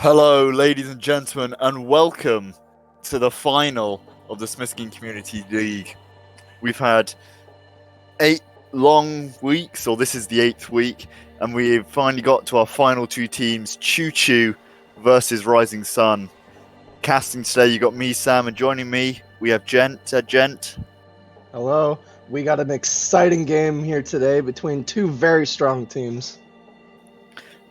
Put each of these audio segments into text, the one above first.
Hello, ladies and gentlemen, and welcome to the final of the Smisken Community League. We've had 8 long weeks, or this is the 8th week, and we've finally got to our final two teams, Choo versus Rising Sun. Casting today, you got me, Sam, and joining me, we have Gent. Hello. We got an exciting game here today between two very strong teams.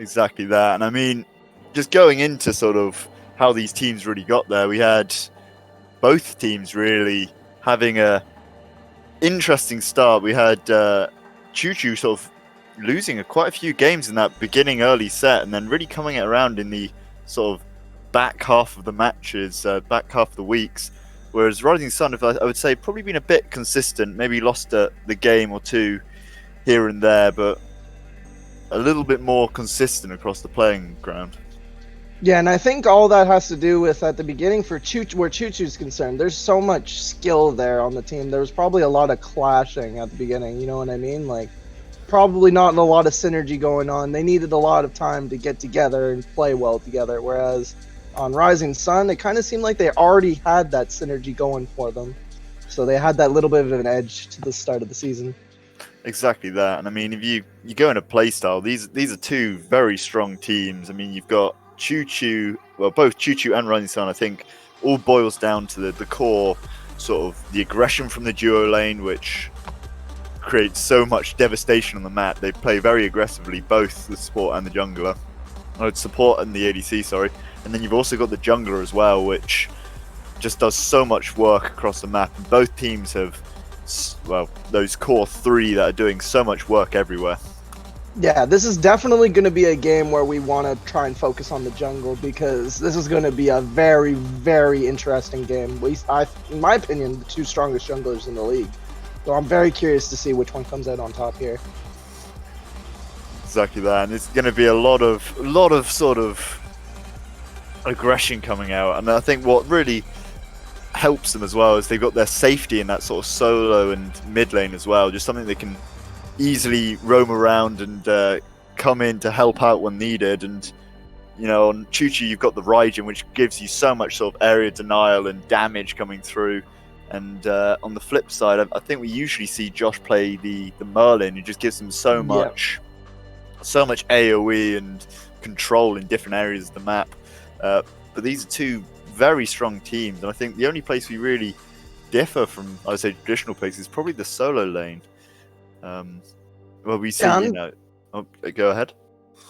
Exactly that, and I mean, just going into sort of how these teams really got there, we had both teams really having a interesting start. We had Choo sort of losing quite a few games in that beginning early set, and then really coming it around in the sort of back half of the matches, back half of the weeks. Whereas Rising Sun, I would say, probably been a bit consistent, maybe lost the game or two here and there, but a little bit more consistent across the playing ground. Yeah, and I think all that has to do with at the beginning for where Choo-Choo's concerned. There's so much skill there on the team. There was probably a lot of clashing at the beginning. You know what I mean? Like, probably not a lot of synergy going on. They needed a lot of time to get together and play well together. Whereas on Rising Sun, it kind of seemed like they already had that synergy going for them. So they had that little bit of an edge to the start of the season. Exactly that. And I mean, if you go in a playstyle, these are two very strong teams. I mean, you've got Choo, well, both Choo and Rising Sun, I think, all boils down to the core, sort of the aggression from the duo lane, which creates so much devastation on the map. They play very aggressively, both the support and the jungler. Support and the ADC, sorry. And then you've also got the jungler as well, which just does so much work across the map. And both teams have, well, those core three that are doing so much work everywhere. Yeah, this is definitely going to be a game where we want to try and focus on the jungle because this is going to be a very, very interesting game. In my opinion, the two strongest junglers in the league. So I'm very curious to see which one comes out on top here. Exactly that, and it's going to be a lot of sort of aggression coming out. And I think what really helps them as well is they've got their safety in that sort of solo and mid lane as well. Just something they can easily roam around and come in to help out when needed. And you know, on Choo, you've got the Raijin, which gives you so much sort of area denial and damage coming through. And on the flip side, I think we usually see Josh play the Merlin, who just gives them so much AoE and control in different areas of the map. But these are two very strong teams, and I think the only place we really differ from, I would say, traditional places is probably the solo lane. Well, we see, go ahead.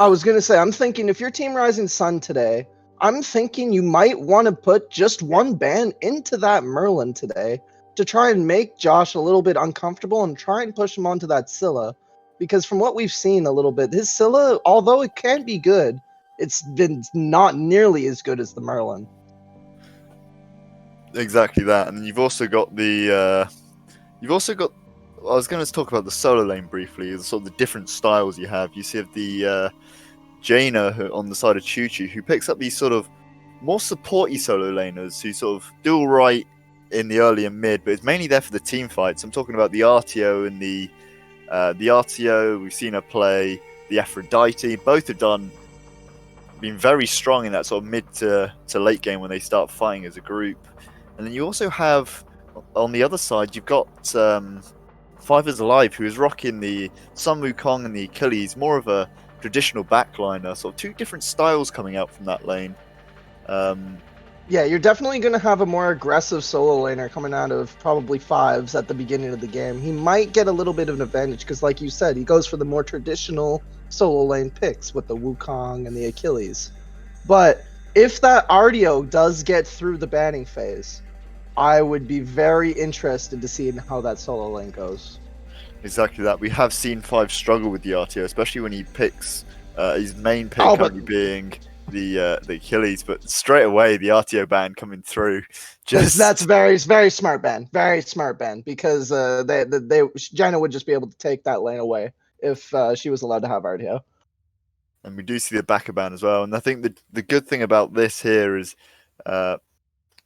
I was going to say, I'm thinking if you're Team Rising Sun today, I'm thinking you might want to put just one ban into that Merlin today to try and make Josh a little bit uncomfortable and try and push him onto that Scylla. Because from what we've seen a little bit, his Scylla, although it can be good, it's been not nearly as good as the Merlin. Exactly that, and you've also got I was going to talk about the solo lane briefly, sort of the different styles you have. You see the Jaina on the side of Choo, who picks up these sort of more supporty solo laners who sort of do all right in the early and mid, but it's mainly there for the team fights. I'm talking about the RTO and the RTO. We've seen her play the Aphrodite. Both have been very strong in that sort of mid to late game when they start fighting as a group. And then you also have, on the other side, you've got Five is Alive, who is rocking the Sun Wukong and the Achilles, more of a traditional backliner. Sort of two different styles coming out from that lane. Yeah, you're definitely going to have a more aggressive solo laner coming out of probably Fives at the beginning of the game. He might get a little bit of an advantage because, like you said, he goes for the more traditional solo lane picks with the Wukong and the Achilles. But if that RDO does get through the banning phase, I would be very interested to see how that solo lane goes. Exactly that. We have seen Five struggle with the RTO, especially when he picks his main pick currently being the Achilles, but straight away the RTO ban coming through. That's very smart ban, because Jaina would just be able to take that lane away if she was allowed to have RTO. And we do see the backer ban as well. And I think the good thing about this here is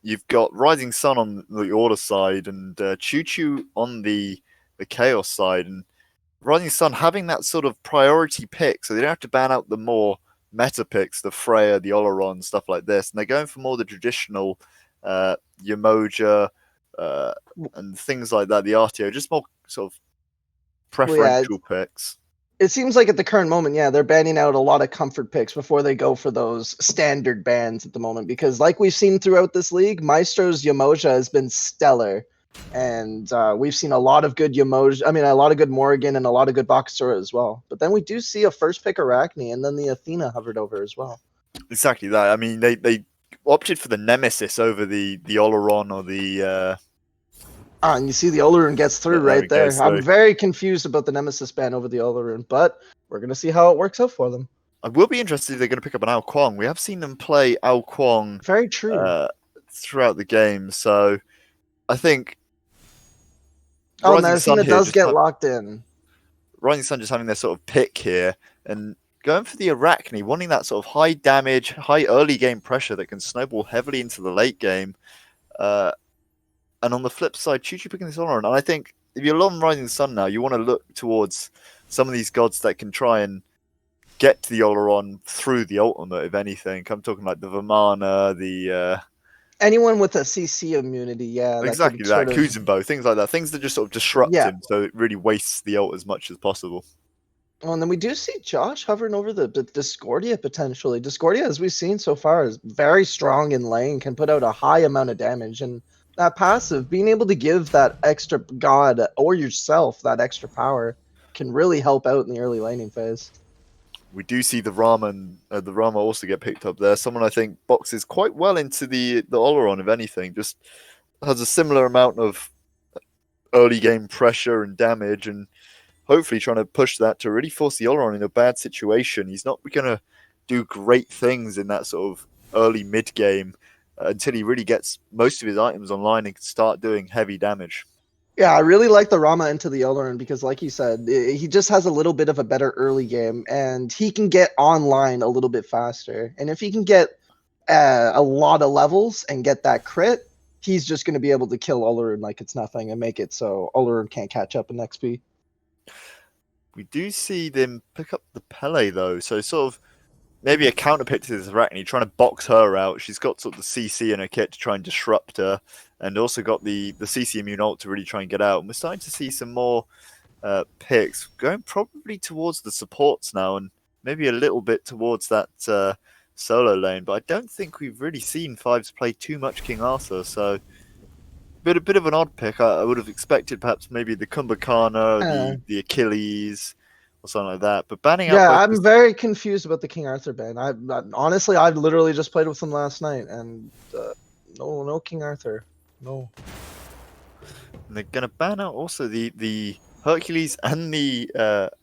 you've got Rising Sun on the order side and Choo on the chaos side, and Rising Sun having that sort of priority pick, so they don't have to ban out the more meta picks, the Freya, the Oleron, stuff like this, and they're going for more the traditional Yamoja and things like that, the RTO, just more sort of preferential picks. It seems like at the current moment, yeah, they're banning out a lot of comfort picks before they go for those standard bans at the moment. Because like we've seen throughout this league, Maestro's Yamoja has been stellar. And we've seen a lot of good Yamoja, I mean, a lot of good Morrigan and a lot of good Bakasura as well. But then we do see a first pick Arachne and then the Athena hovered over as well. Exactly that. I mean, they opted for the Nemesis over the Oleron or the... and you see the Oleron gets through right there. I'm very confused about the Nemesis ban over the Oleron, but we're going to see how it works out for them. I will be interested if they're going to pick up an Ao Kuang. We have seen them play Ao Kuang very true throughout the game, so I think... Athena does get locked in. Rising Sun just having their sort of pick here, and going for the Arachne, wanting that sort of high damage, high early game pressure that can snowball heavily into the late game. And on the flip side, Choo picking this on. And I think if you're on Rising Sun now, you want to look towards some of these gods that can try and get to the Oleron through the ultimate, if anything. I'm talking like the Vimana, the... anyone with a CC immunity, yeah. Exactly that. Kuzumbo, things like that. Things that just sort of disrupt him, so it really wastes the ult as much as possible. Well, and then we do see Josh hovering over the Discordia potentially. Discordia, as we've seen so far, is very strong in lane, can put out a high amount of damage, and that passive, being able to give that extra god or yourself that extra power, can really help out in the early laning phase. We do see the Rama and the Rama also get picked up there. Someone I think boxes quite well into the Oleron, if anything. Just has a similar amount of early game pressure and damage, and hopefully trying to push that to really force the Oleron in a bad situation. He's not going to do great things in that sort of early mid game until he really gets most of his items online and can start doing heavy damage. Yeah, I really like the Rama into the Oleron because, like you said, he just has a little bit of a better early game, and he can get online a little bit faster. And if he can get a lot of levels and get that crit, he's just going to be able to kill Oleron like it's nothing and make it so Oleron can't catch up in XP. We do see them pick up the Pele, though, so sort of maybe a counter pick to this Arachne, trying to box her out. She's got sort of the CC in her kit to try and disrupt her, and also got the CC immune ult to really try and get out. And we're starting to see some more picks going probably towards the supports now, and maybe a little bit towards that solo lane. But I don't think we've really seen Fives play too much King Arthur, so a bit of an odd pick. I would have expected perhaps maybe the Kumbhakana, the Achilles, or something like that. But banning out... Yeah, I'm very confused about the King Arthur ban. Honestly, I literally just played with him last night, and no King Arthur. No. And they're going to ban out also the Hercules and the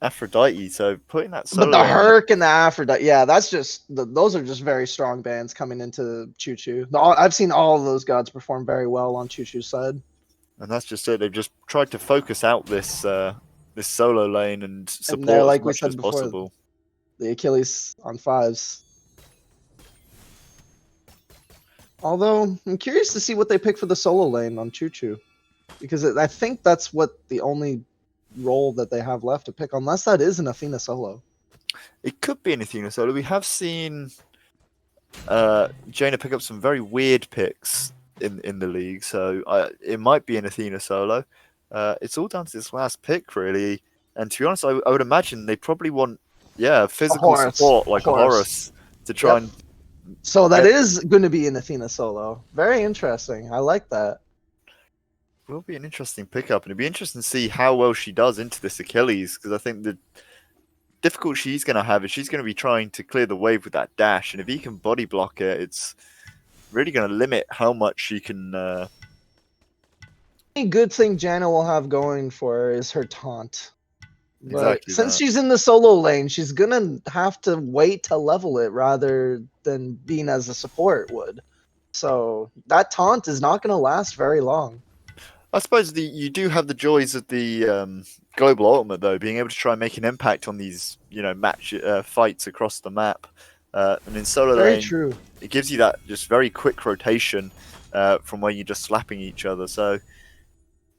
Aphrodite, so putting that solo... But the Herc and the Aphrodite, yeah, that's just... those are just very strong bans coming into Choo. I've seen all of those gods perform very well on Choo's side. And that's just it. They've just tried to focus out this this solo lane and support like as much as possible. The Achilles on fives. Although, I'm curious to see what they pick for the solo lane on Choo. Because I think that's what the only role that they have left to pick, unless that is an Athena solo. It could be an Athena solo. We have seen Jaina pick up some very weird picks in the league, so it might be an Athena solo. It's all down to this last pick, really. And to be honest, I would imagine they probably want, physical support like a Horus to try and... So that is going to be an Athena solo. Very interesting. I like that. Will be an interesting pickup, and it'd be interesting to see how well she does into this Achilles, because I think the difficulty she's going to have is she's going to be trying to clear the wave with that dash, and if he can body block it, it's really going to limit how much she can... A good thing Jaina will have going for her is her taunt. But exactly. Since she's in the solo lane, she's gonna have to wait to level it rather than being as a support would. So that taunt is not gonna last very long. I suppose you do have the joys of the global ultimate, though, being able to try and make an impact on these match fights across the map. And in solo lane, true. It gives you that just very quick rotation from where you're just slapping each other. So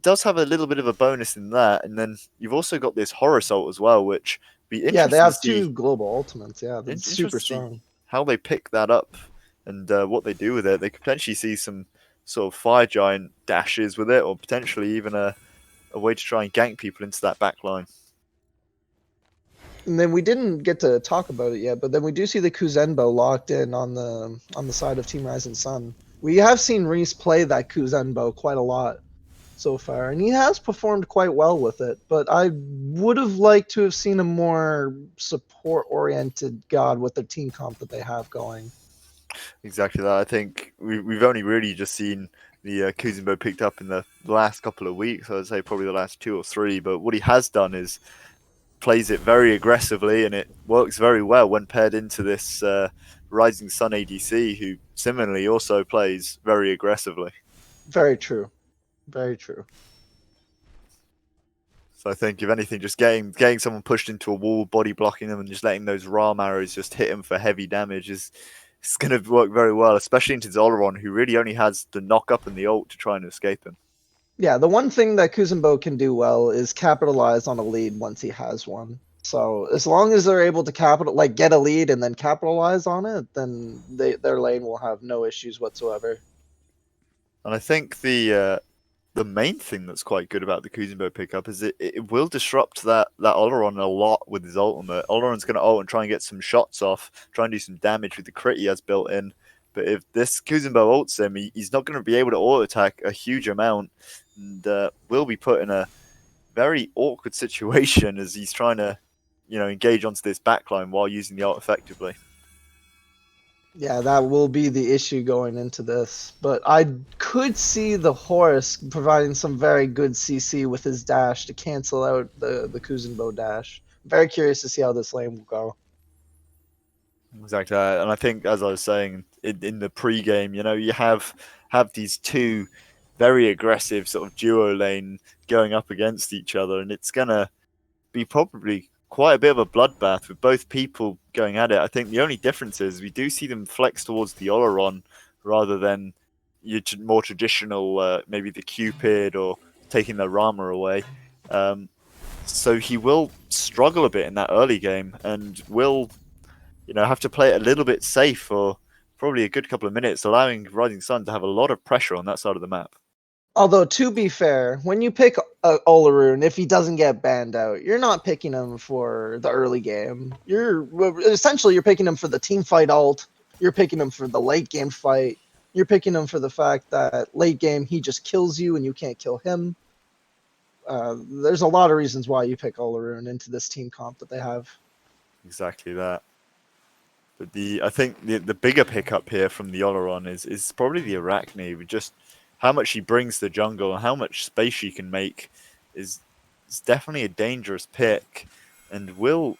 does have a little bit of a bonus in that, and then you've also got this Horus ult as well, which Be Yeah, they interesting to have see. 2 global ultimates. Yeah, that's Interesting super to see strong. how they pick that up and what they do with it. They could potentially see some sort of fire giant dashes with it, or potentially even a way to try and gank people into that back line. And then we didn't get to talk about it yet, but then we do see the Kuzenbo locked in on the side of Team Rising Sun. We have seen Reese play that Kuzenbo quite a lot so far, and he has performed quite well with it. But I would have liked to have seen a more support-oriented god with the team comp that they have going. Exactly that. I think we've only really just seen the Kuzenbo picked up in the last couple of weeks. I'd say probably the last 2 or 3. But what he has done is plays it very aggressively, and it works very well when paired into this Rising Sun ADC, who similarly also plays very aggressively. Very true. Very true. So I think if anything, just getting someone pushed into a wall, body blocking them, and just letting those Ram arrows just hit him for heavy damage is going to work very well, especially into Zolaron, who really only has the knock up and the ult to try and escape him. Yeah, the one thing that Kuzenbo can do well is capitalize on a lead once he has one. So as long as they're able to get a lead and then capitalize on it, then their lane will have no issues whatsoever. And I think the main thing that's quite good about the Kuzenbo pickup is it will disrupt that Oleron a lot with his ultimate. Oleron's going to ult and try and get some shots off, try and do some damage with the crit he has built in. But if this Kuzenbo ults him, he's not going to be able to auto attack a huge amount, and will be put in a very awkward situation as he's trying to, engage onto this backline while using the ult effectively. Yeah, that will be the issue going into this. But I could see the Horus providing some very good CC with his dash to cancel out the Kuzenbo dash. Very curious to see how this lane will go. Exactly, and I think, as I was saying in the pre-game, you have these two very aggressive sort of duo lane going up against each other, and it's gonna be probably quite a bit of a bloodbath with both people going at it. I think the only difference is we do see them flex towards the Oleron rather than your more traditional, maybe the Cupid or taking the Rama away. So he will struggle a bit in that early game and will have to play it a little bit safe for probably a good couple of minutes, allowing Rising Sun to have a lot of pressure on that side of the map. Although, to be fair, when you pick Olaroon, if he doesn't get banned out, you're not picking him for the early game. You're picking him for the team fight ult. You're picking him for the late game fight. You're picking him for the fact that late game he just kills you and you can't kill him. There's a lot of reasons why you pick Olaroon into this team comp that they have. Exactly that. But I think the bigger pickup here from the Oleron is probably the Arachne. With just how much she brings to the jungle and how much space she can make is definitely a dangerous pick, and will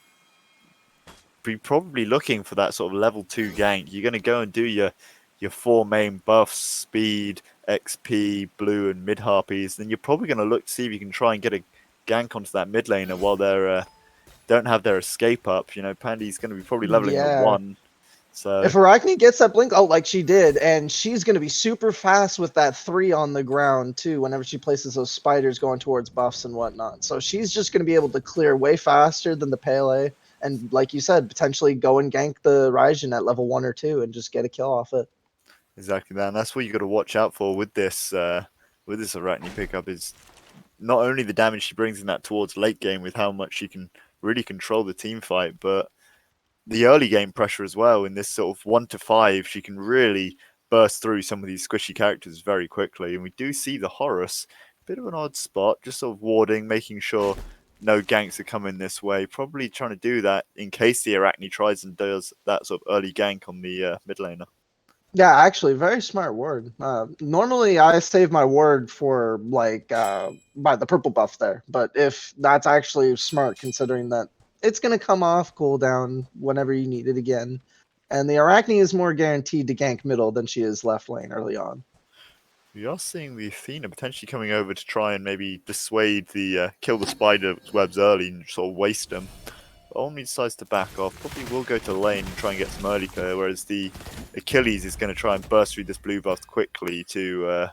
be probably looking for that sort of level 2 gank. You're going to go and do your 4 main buffs, speed, XP, blue, and mid harpies. Then you're probably going to look to see if you can try and get a gank onto that mid laner while they're don't have their escape up. Pandy's going to be probably leveling the 1. So if Arachne gets that blink out like she did, and she's going to be super fast with that 3 on the ground too, whenever she places those spiders going towards buffs and whatnot. So she's just going to be able to clear way faster than the Pele, and like you said, potentially go and gank the Raijin at level 1 or 2 and just get a kill off it. Exactly that, and that's what you got to watch out for with this Arachne pickup, is not only the damage she brings in that towards late game with how much she can really control the team fight, but the early game pressure as well. In this sort of 1 to 5, she can really burst through some of these squishy characters very quickly. And we do see the Horus, bit of an odd spot, just sort of warding, making sure no ganks are coming this way. Probably trying to do that in case the Arachne tries and does that sort of early gank on the mid laner. Yeah, actually, very smart word. Normally, I save my word for by the purple buff there, but if that's actually smart, considering that it's going to come off cooldown whenever you need it again, and the Arachne is more guaranteed to gank middle than she is left lane early on. We are seeing the Athena potentially coming over to try and maybe dissuade the kill the spider webs early and sort of waste them. Only decides to back off. Probably will go to lane and try and get some early clear, whereas the Achilles is going to try and burst through this blue buff quickly to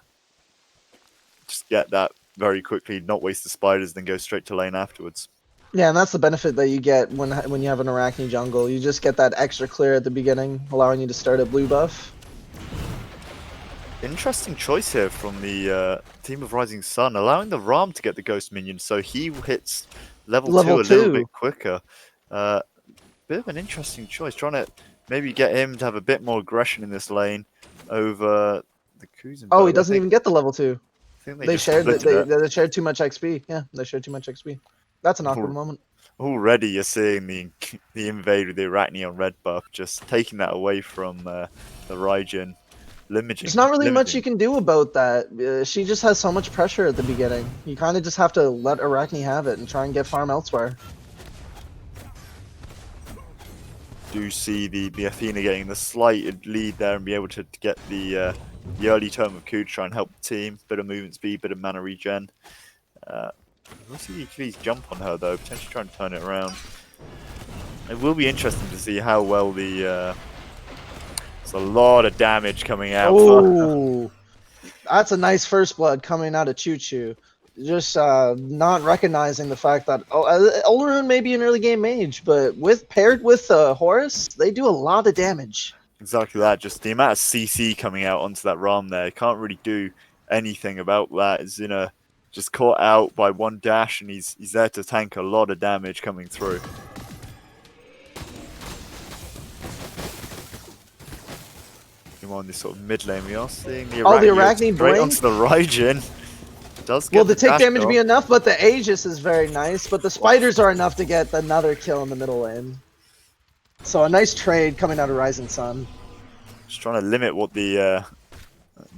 just get that very quickly, not waste the spiders, then go straight to lane afterwards. Yeah, and that's the benefit that you get when you have an Arachne jungle. You just get that extra clear at the beginning, allowing you to start a blue buff. Interesting choice here from the team of Rising Sun, allowing the Ram to get the Ghost minion, so he hits level 2 Level a little 2. bit quicker. Bit of an interesting choice, trying to maybe get him to have a bit more aggression in this lane over the Oh, he Kuzenberg. doesn't even get the level 2. I think they They just shared split it. they shared too much XP. Yeah, they shared too much XP. That's an awkward Al- moment. Already you're seeing the invade with the Arachne on red buff, just taking that away from the Raijin, There's not really much you limiting. can do about that. She just has so much pressure at the beginning. You kind of just have to let Arachne have it and try and get farm elsewhere. Do see the Athena getting the slight lead there and be able to get the early turn of Choo to try and help the team. Bit of movement speed, bit of mana regen. We'll see the Achilles jump on her though, potentially trying to turn it around. It will be interesting to see how well the. There's a lot of damage coming out. Oh, that's a nice first blood coming out of Choo Choo. Just not recognizing the fact that Olorun may be an early game mage, but paired with Horus, they do a lot of damage. Exactly that. Just the amount of CC coming out onto that Ram there. Can't really do anything about that. Zina just caught out by one dash, and he's there to tank a lot of damage coming through. On this sort of mid lane, we are seeing the Arachne straight blink. onto the Raijin. Does get Will the tick dash damage off. be enough? But the Aegis is very nice. But the spiders are enough to get another kill in the middle lane. So a nice trade coming out of Rising Sun. Just trying to limit what the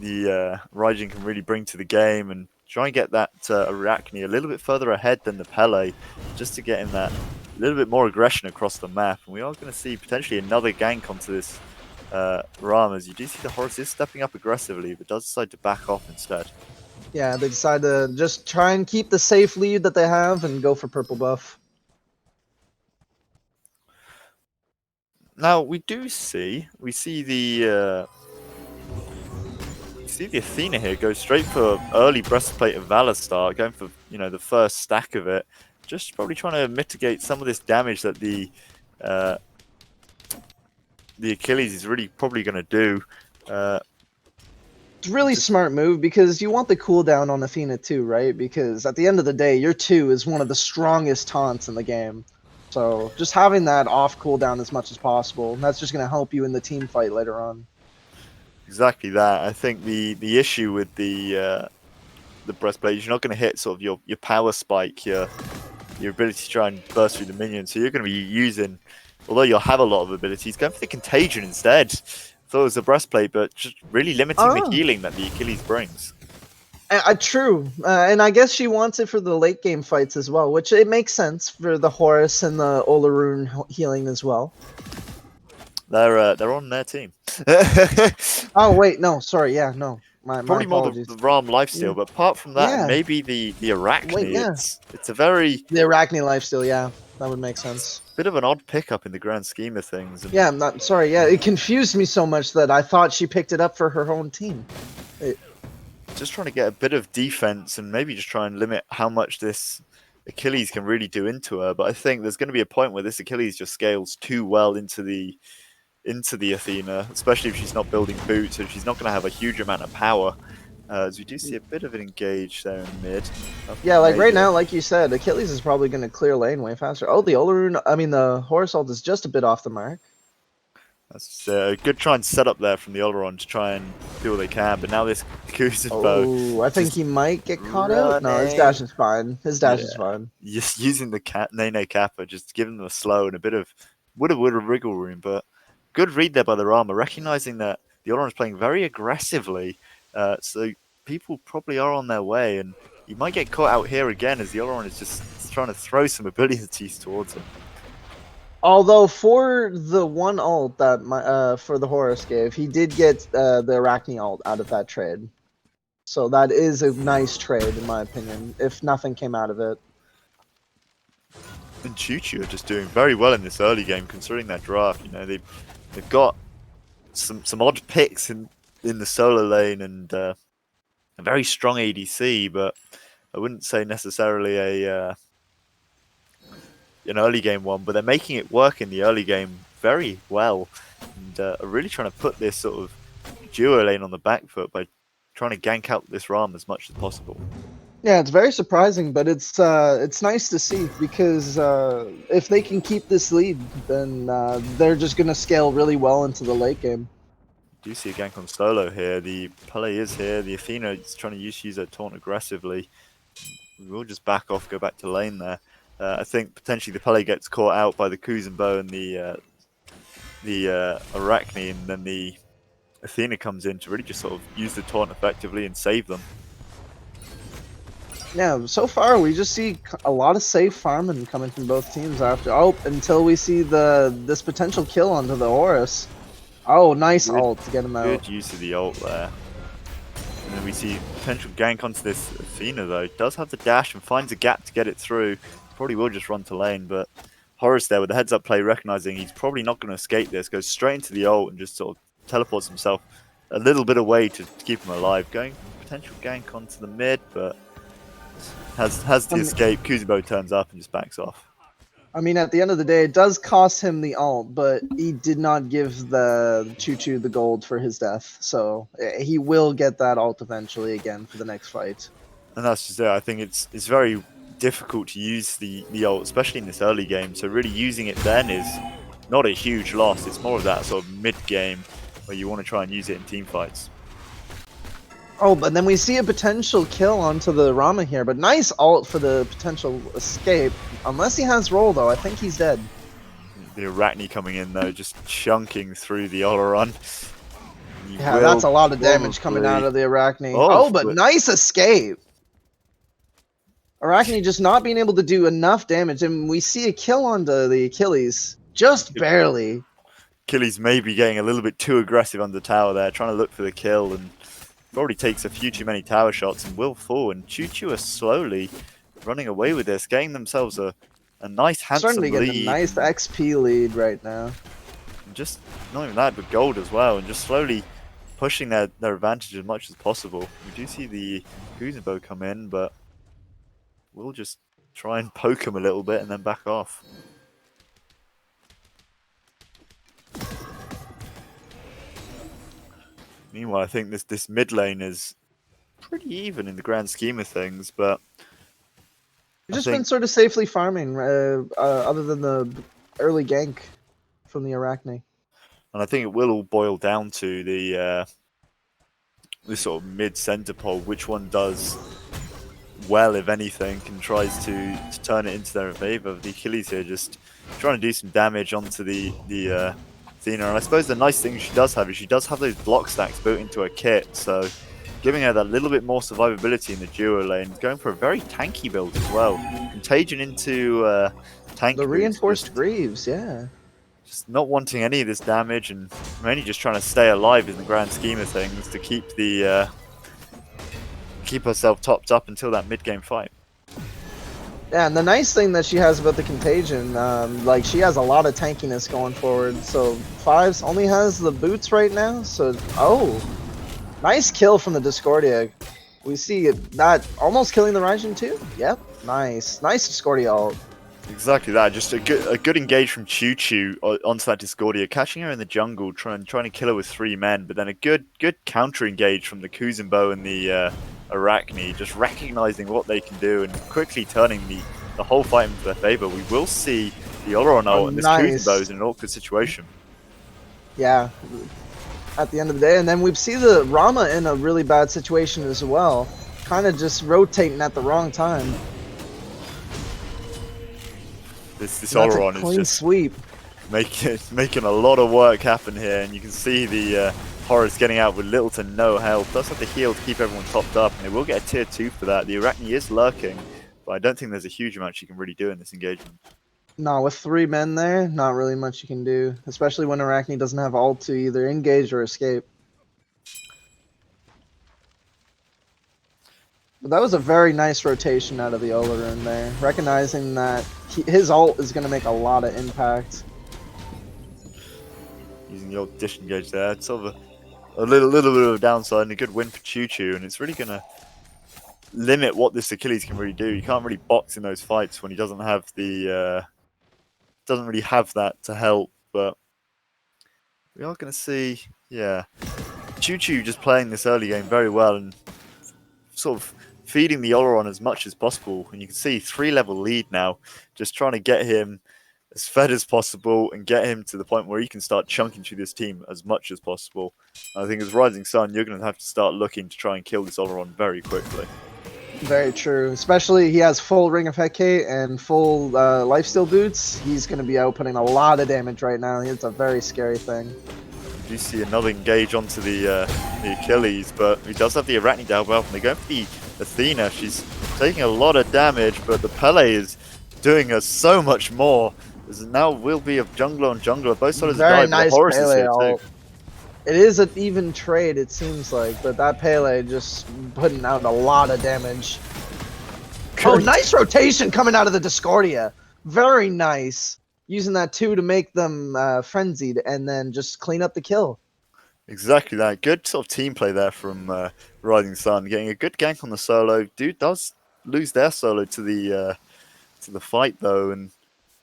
Raijin can really bring to the game and try and get that Arachne a little bit further ahead than the Pele, just to get him that little bit more aggression across the map. And we are going to see potentially another gank onto this Ram, as you do see the Horus is stepping up aggressively, but does decide to back off instead. Yeah, they decide to just try and keep the safe lead that they have and go for purple buff. Now we see the Athena here go straight for early breastplate of Valor start, going for the first stack of it, just probably trying to mitigate some of this damage that the Achilles is really probably going to do. It's really smart move because you want the cooldown on Athena too, right? Because at the end of the day, your 2 is one of the strongest taunts in the game. So just having that off cooldown as much as possible, that's just going to help you in the team fight later on. Exactly that. I think the issue with the breastplate is you're not going to hit sort of your power spike, your ability to try and burst through the minions. So you're going to be using, although you'll have a lot of abilities, going for the contagion instead. Thought it was the breastplate, but just really limiting the healing that the Achilles brings. True, and I guess she wants it for the late game fights as well, which it makes sense for the Horus and the Olorun healing as well. They're on their team. Oh wait, no, sorry, yeah, no, my Probably more apologies. the Ram lifesteal, but apart from that, and maybe the Arachne, Wait, yeah. it's a very The Arachne lifesteal, yeah, that would make sense. bit of an odd pickup in the grand scheme of things. And Yeah, I'm not sorry. Yeah, it confused me so much that I thought she picked it up for her own team. just trying to get a bit of defense and maybe just try and limit how much this Achilles can really do into her. But I think there's going to be a point where this Achilles just scales too well into the Athena, especially if she's not building boots, if she's not going to have a huge amount of power. As we do see a bit of an engage there in mid. Yeah, like right now, like you said, Achilles is probably going to clear lane way faster. Oh, the Horus ult is just a bit off the mark. That's a good try and set up there from the Oleron to try and do what they can, but now this Kuzenbo. Oh, I think he might get caught out. No, his dash is fine. His dash is fine. Just using the Nene Kappa, just giving them a slow and a bit of woulda wriggle room, but good read there by the Rama, recognizing that the Oleron is playing very aggressively, so people probably are on their way, and he might get caught out here again as the Oleron is just trying to throw some abilities towards him. Although for the one ult that for the Horus gave, he did get the Arachne ult out of that trade. So that is a nice trade in my opinion, if nothing came out of it. And Choo are just doing very well in this early game, considering that draft. They've got some odd picks in the solo lane and a very strong ADC, but I wouldn't say necessarily an early game one, but they're making it work in the early game very well, and are really trying to put this sort of duo lane on the back foot by trying to gank out this Ram as much as possible. Yeah, it's very surprising, but it's nice to see because if they can keep this lead, then they're just gonna scale really well into the late game. Do see a gank on solo here. The Pele is here. The Athena is trying to use her taunt aggressively. We will just back off, go back to lane there. I think potentially the Pele gets caught out by the Kuzenbo and the Arachne, and then the Athena comes in to really just sort of use the taunt effectively and save them. Yeah, so far we just see a lot of safe farming coming from both teams after. Oh, until we see this potential kill onto the Horus. Oh, nice ult to get him out. Good use of the ult there. And then we see potential gank onto this Athena though. Does have the dash and finds a gap to get it through. Probably will just run to lane, but Horus there with the heads up play, recognizing he's probably not going to escape this, goes straight into the ult and just sort of teleports himself a little bit away to keep him alive. Going potential gank onto the mid, but has the escape. Kuzenbo turns up and just backs off. I mean, at the end of the day, it does cost him the ult, but he did not give the Choo the gold for his death, so he will get that ult eventually again for the next fight. And that's just it. I think it's very difficult to use the ult, especially in this early game. So really using it then is not a huge loss. It's more of that sort of mid game where you want to try and use it in team fights. Oh, but then we see a potential kill onto the Rama here, but nice ult for the potential escape. Unless he has roll, though, I think he's dead. The Arachne coming in, though, just chunking through the Oleron. Yeah, that's a lot of damage coming out of the Arachne. Oh, but nice escape! Arachne just not being able to do enough damage, and we see a kill onto the Achilles. Just barely. Achilles may be getting a little bit too aggressive on the tower there, trying to look for the kill, and probably takes a few too many tower shots and will fall. And Choo are slowly running away with this, getting themselves a nice, handsome lead. Starting to get a nice XP lead right now. And just not even that, but gold as well, and just slowly pushing their advantage as much as possible. We do see the Kuzenbo come in, but we'll just try and poke him a little bit and then back off. Meanwhile, I think this mid lane is pretty even in the grand scheme of things, but We've just been sort of safely farming, other than the early gank from the Arachne. And I think it will all boil down to the this sort of mid center pole, which one does well, if anything, and tries to turn it into their favor. The Achilles here just trying to do some damage onto the Athena, and I suppose the nice thing she does have is she does have those block stacks built into her kit, so giving her that little bit more survivability in the duo lane. Going for a very tanky build as well. Contagion into tank. The reinforced Greaves, yeah. Just not wanting any of this damage, and mainly just trying to stay alive in the grand scheme of things to keep the keep herself topped up until that mid game fight. Yeah, and the nice thing that she has about the Contagion, like she has a lot of tankiness going forward. So Fives only has the boots right now. So nice kill from the Discordia. We see that almost killing the Raijin too. Yep, nice Discordia ult. Exactly that. Just a good engage from Choo onto that Discordia, catching her in the jungle, trying to kill her with 3 men. But then a good counter engage from the Kuzenbo and the Arachne, just recognizing what they can do and quickly turning the whole fight into their favor. We will see the Oleron ult and this Kuzenbo is in an awkward situation. Yeah, at the end of the day, and then we see the Rama in a really bad situation as well, kind of just rotating at the wrong time. This Oleron is just sweep. making a lot of work happen here, and you can see the Horus getting out with little to no health. Does have the heal to keep everyone topped up, and they will get a tier 2 for that. The Arachne is lurking, but I don't think there's a huge amount she can really do in this engagement. No, with 3 men there, not really much you can do, especially when Arachne doesn't have ult to either engage or escape. But that was a very nice rotation out of the Oleron there, recognizing that his ult is going to make a lot of impact. Using the old disengage there, it's sort of a little bit of a downside and a good win for Choo, and it's really going to limit what this Achilles can really do. You can't really box in those fights when he doesn't have the doesn't really have that to help, but we are going to see, yeah, Choo just playing this early game very well and sort of feeding the Oleron as much as possible. And you can see 3-level lead now, just trying to get him as fed as possible and get him to the point where he can start chunking through this team as much as possible. I think as Rising Sun, you're going to have to start looking to try and kill this Oleron very quickly. Very true. Especially he has full Ring of Hecate and full lifesteal boots. He's going to be outputting a lot of damage right now. It's a very scary thing. You see another engage onto the Achilles, but he does have the Arachne Dahl buff, and they go for the Athena. She's taking a lot of damage, but the Pele is doing us so much more. There's now will be a jungler on jungler. Both sides Very died, nice but Horus is Pele here ult. too. It is an even trade, it seems like, but that Pele just putting out a lot of damage. Oh, nice rotation coming out of the Discordia. Very nice. Using that 2 to make them frenzied and then just clean up the kill. Exactly that. Good sort of team play there from Rising Sun. Getting a good gank on the solo. Dude does lose their solo to the fight though,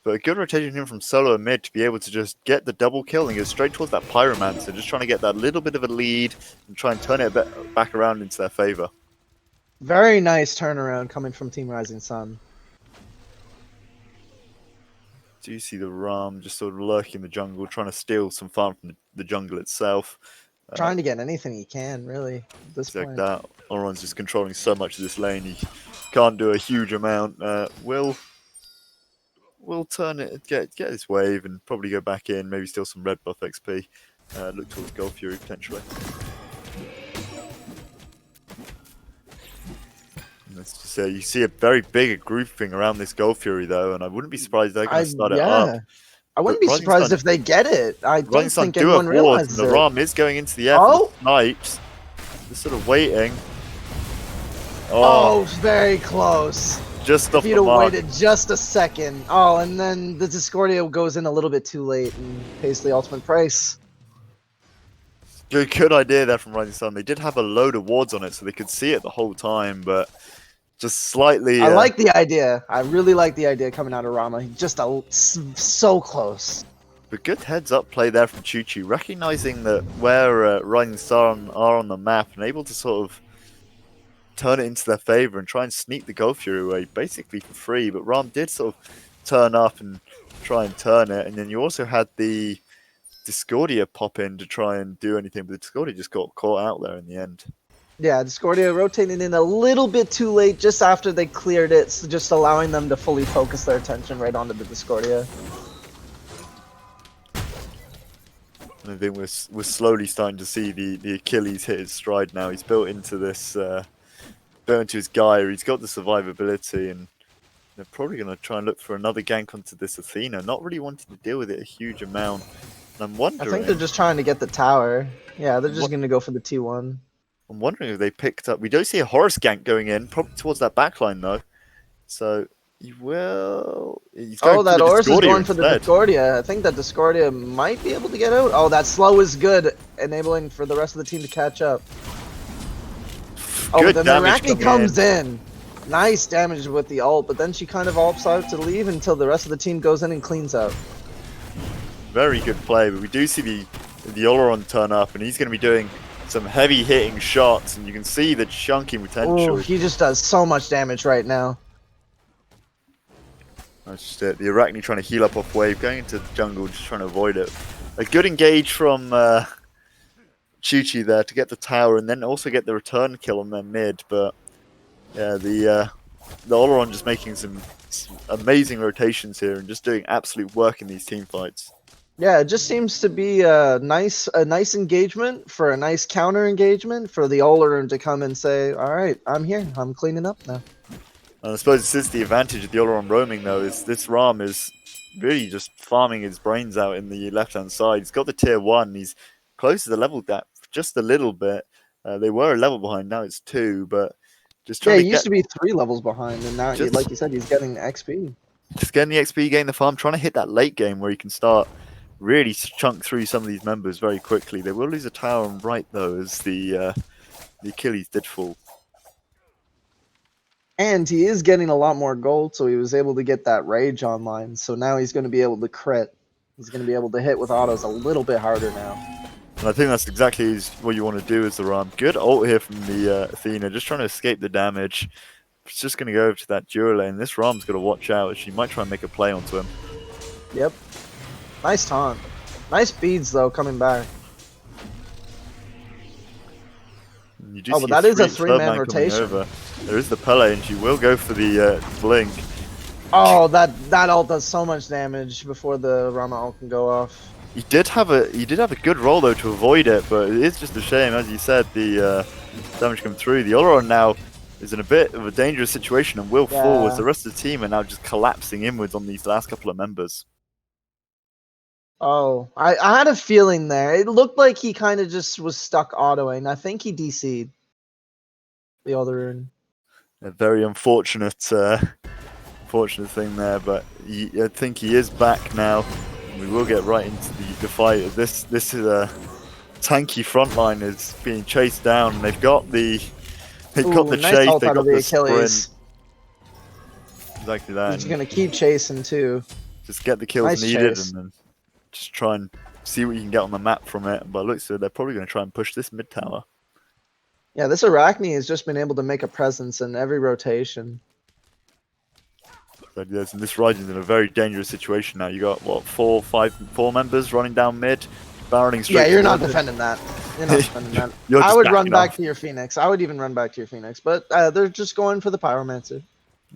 but a good rotation here from solo and mid to be able to just get the double kill and go straight towards that Pyromancer, just trying to get that little bit of a lead and try and turn it a bit back around into their favor. Very nice turnaround coming from Team Rising Sun. Do you see the Ram just sort of lurking in the jungle, trying to steal some farm from the jungle itself? Trying to get anything he can, really, at this Like point. that. Oron's just controlling so much of this lane, he can't do a huge amount. We'll turn it, get this wave, and probably go back in. Maybe steal some red buff XP. Look towards Gold Fury potentially. And let's just say you see a very big grouping around this Gold Fury though, and I wouldn't be surprised they're going to start it up. I wouldn't be surprised if they get it. I don't think anyone realizes it. The Ram is going into the air for the Smite. Just sort of waiting. Oh, very close. Just off the mark. If you'd have waited just a second. Oh, and then the Discordia goes in a little bit too late and pays the ultimate price. Good idea there from Rising Sun. They did have a load of wards on it, so they could see it the whole time, but just slightly... I like the idea. I really like the idea coming out of Rama. Just so close. But good heads-up play there from Choo, recognizing that where Rising Sun are on the map and able to sort of turn it into their favor and try and sneak the Gold Fury away, basically for free. But Ram did sort of turn up and try and turn it. And then you also had the Discordia pop in to try and do anything, but the Discordia just got caught out there in the end. Yeah, Discordia rotating in a little bit too late just after they cleared it, so just allowing them to fully focus their attention right onto the Discordia. And I think we're slowly starting to see the Achilles hit his stride now. He's built into this, built into his Gaia. He's got the survivability, and they're probably going to try and look for another gank onto this Athena. Not really wanting to deal with it a huge amount. And I'm wondering... I think they're just trying to get the tower. Yeah, they're just going to go for the T1. I'm wondering if they picked up... We don't see a Horus gank going in, probably towards that backline, though. So, he will... That Horus is going for the Discordia. I think that Discordia might be able to get out. Oh, that slow is good, enabling for the rest of the team to catch up. Good then the Arachne comes in. Nice damage with the ult, but then she kind of ults out to leave until the rest of the team goes in and cleans up. Very good play, but we do see the Oleron turn up, and he's going to be doing some heavy hitting shots, and you can see the chunking potential. Ooh, he just does so much damage right now. That's just it. The Arachne trying to heal up off wave, going into the jungle, just trying to avoid it. A good engage from Choo there to get the tower, and then also get the return kill on their mid. But yeah, the Oleron just making some amazing rotations here and just doing absolute work in these team fights. Yeah, it just seems to be a nice engagement for a nice counter engagement for the Oleron to come and say, all right, I'm here. I'm cleaning up now. And I suppose this is the advantage of the Oleron roaming, though, is this Ram is really just farming his brains out in the left-hand side. He's got the tier 1. He's close to the level gap just a little bit. They were a level behind. Now it's 2, but just trying he used to be 3 levels behind, and now, like you said, he's getting XP. Just getting the XP, getting the farm, trying to hit that late game where he can start really chunk through some of these members very quickly. They will lose a tower on right, though, as the Achilles did fall. And he is getting a lot more gold, so he was able to get that rage online. So now he's going to be able to crit. He's going to be able to hit with autos a little bit harder now. And I think that's exactly what you want to do as the Ram. Good ult here from the Athena, just trying to escape the damage. It's just going to go over to that duo lane. This Ram's got to watch out. She might try and make a play onto him. Yep. Nice taunt. Nice beads, though, coming back. You do Oh, see but that is a third three-man man coming rotation. over. There is the Pele, and she will go for the blink. Oh, that ult does so much damage before the Rama ult can go off. He did have a good roll though to avoid it, but it is just a shame, as you said, the damage come through. The Oleron now is in a bit of a dangerous situation and will fall as the rest of the team are now just collapsing inwards on these last couple of members. Oh, I had a feeling there. It looked like he kind of just was stuck autoing. I think he DC'd the other rune. A very unfortunate fortunate thing there, but I think he is back now. We will get right into the fight. This is a tanky front line is being chased down. They've got the Nice chase. ult They've out got of the Achilles. sprint. Exactly that. He's gonna keep chasing too. Just get the kills Nice needed, chase. and then just try and see what you can get on the map from it. But it looks like they're probably going to try and push this mid tower. Yeah, this Arachne has just been able to make a presence in every rotation. So yes, and this Raijin's in a very dangerous situation now. You got what, four members running down mid, barreling straight. Yeah, you're not towards it. defending that. You're not defending that. You're I just would run backing back off. to your Phoenix. I would even run back to your Phoenix, but they're just going for the Pyromancer.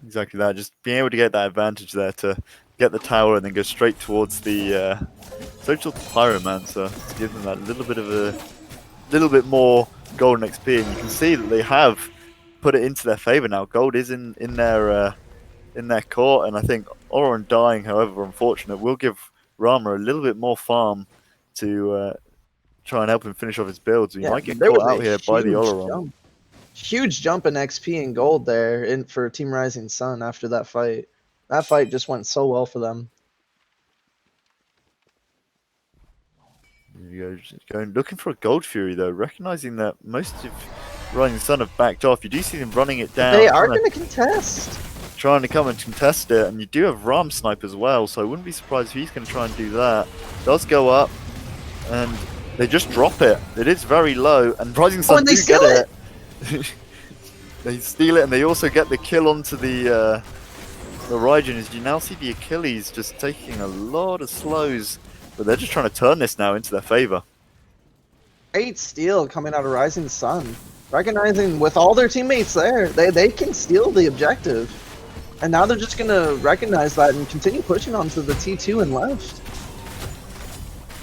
Exactly that. Just being able to get that advantage there to get the tower and then go straight towards the Pyromancer to give them that little bit more golden XP. And you can see that they have put it into their favor now. Gold is in their court, and I think Oron dying, however unfortunate, will give Rama a little bit more farm to try and help him finish off his builds. He might get caught out here by the Oleron. Huge jump in XP and gold there for Team Rising Sun after that fight. That fight just went so well for them. There you go, looking for a Gold Fury though, recognizing that most of Rising Sun have backed off. You do see them running it down. They are going to contest. Trying to come and contest it, and you do have Ram Snipe as well, so I wouldn't be surprised if he's going to try and do that. Does go up, and they just drop it. It is very low, and Rising Sun and they do get steal it. They steal it, and they also get the kill onto the Raijin. As you now see the Achilles just taking a lot of slows, but they're just trying to turn this now into their favor. Great steal coming out of Rising Sun. Recognizing with all their teammates there, they can steal the objective. And now they're just going to recognize that and continue pushing onto the T2 and left.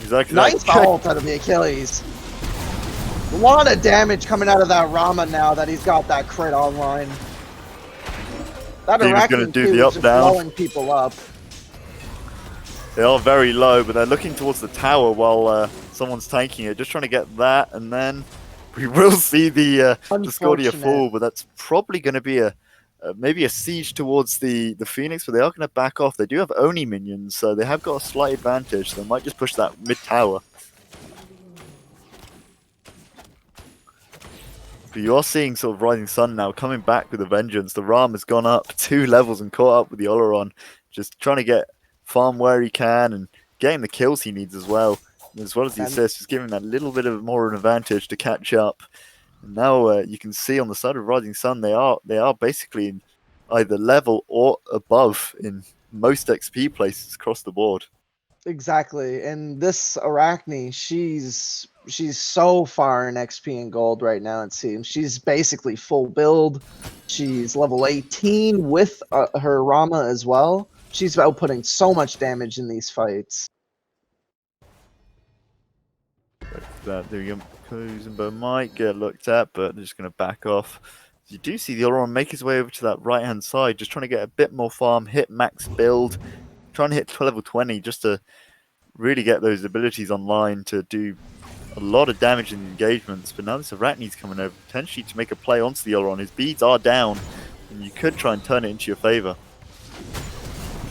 Exactly. Nice ult out of the Achilles. A lot of damage coming out of that Rama now that he's got that crit online. That Team's gonna Arachne do too the is up just down. blowing people up. They are very low, but they're looking towards the tower while someone's tanking it, just trying to get that, and then we will see the Discordia fall, but that's probably going to be maybe a siege towards the Phoenix, but they are going to back off. They do have Oni minions, so they have got a slight advantage. So they might just push that mid tower. But you are seeing sort of Rising Sun now coming back with a vengeance. The Ram has gone up 2 levels and caught up with the Oleron, just trying to get farm where he can and getting the kills he needs as well as the assists, just giving that little bit of more of an advantage to catch up. And now you can see on the side of Rising Sun, they are basically in either level or above in most XP places across the board. Exactly, and this Arachne, she's so far in XP and gold right now. It seems she's basically full build. She's level 18 with her Rama as well. She's outputting so much damage in these fights. There we go. Kuzenbo might get looked at, but they're just going to back off. You do see the Oleron make his way over to that right-hand side, just trying to get a bit more farm, hit max build, trying to hit level 20 just to really get those abilities online to do a lot of damage in the engagements. But now this Arachne's coming over, potentially to make a play onto the Oleron. His beads are down, and you could try and turn it into your favor.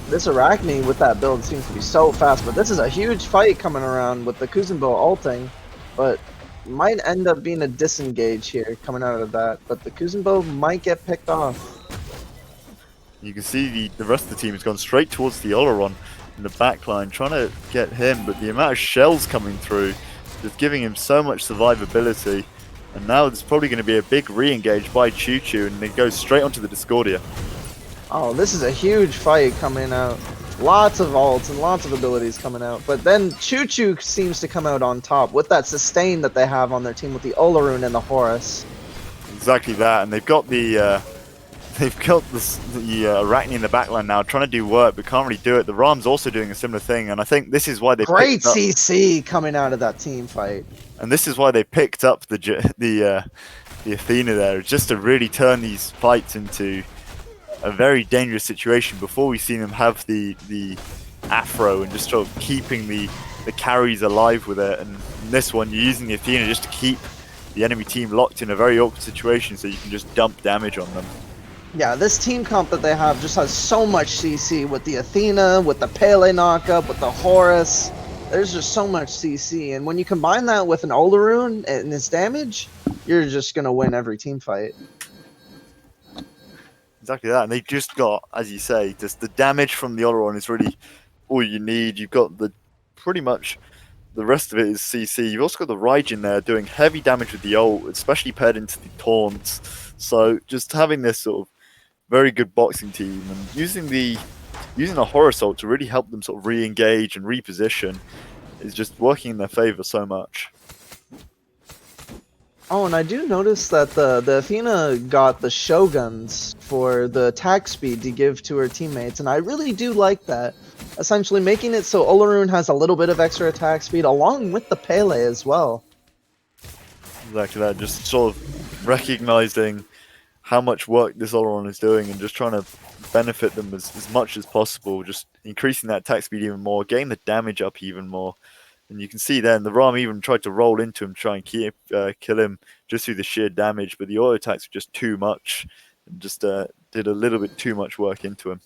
This Arachne with that build seems to be so fast, but this is a huge fight coming around with the Kuzenbo ulting, but might end up being a disengage here coming out of that, but the Kuzenbo might get picked off. You can see the rest of the team has gone straight towards the Oleron in the back line, trying to get him, but the amount of shells coming through, just giving him so much survivability. And now there's probably going to be a big re-engage by Choo, and they go straight onto the Discordia. Oh, this is a huge fight coming out. Lots of ults and lots of abilities coming out. But then Choo seems to come out on top with that sustain that they have on their team with the Olaroon and the Horus. Exactly that, and they've got the Arachne in the backline now, trying to do work, but can't really do it. The Ram's also doing a similar thing, and I think this is why they Great picked up, CC coming out of that team fight. and this is why they picked up the Athena there, just to really turn these fights into a very dangerous situation. Before we've seen them have the Afro and just sort of keeping the carries alive with it, and in this one you're using the Athena just to keep the enemy team locked in a very awkward situation, so you can just dump damage on them. Yeah, this team comp that they have just has so much CC with the Athena, with the Pele knockup, with the Horus. There's just so much CC, and when you combine that with an Olaroon and its damage, you're just gonna win every team fight. Exactly that, and they just got, as you say, just the damage from the Oleron is really all you need. You've got pretty much the rest of it is CC. You've also got the Raijin there doing heavy damage with the ult, especially paired into the taunts. So just having this sort of very good boxing team and using the Horus ult to really help them sort of re-engage and reposition is just working in their favor so much. Oh, and I do notice that the Athena got the Shoguns for the attack speed to give to her teammates, and I really do like that. Essentially making it so Olaroon has a little bit of extra attack speed along with the Pele as well. Exactly that, just sort of recognizing how much work this Oleron is doing and just trying to benefit them as much as possible, just increasing that attack speed even more, getting the damage up even more. And you can see then the Ram even tried to roll into him, try and kill him just through the sheer damage, but the auto attacks were just too much and just did a little bit too much work into him.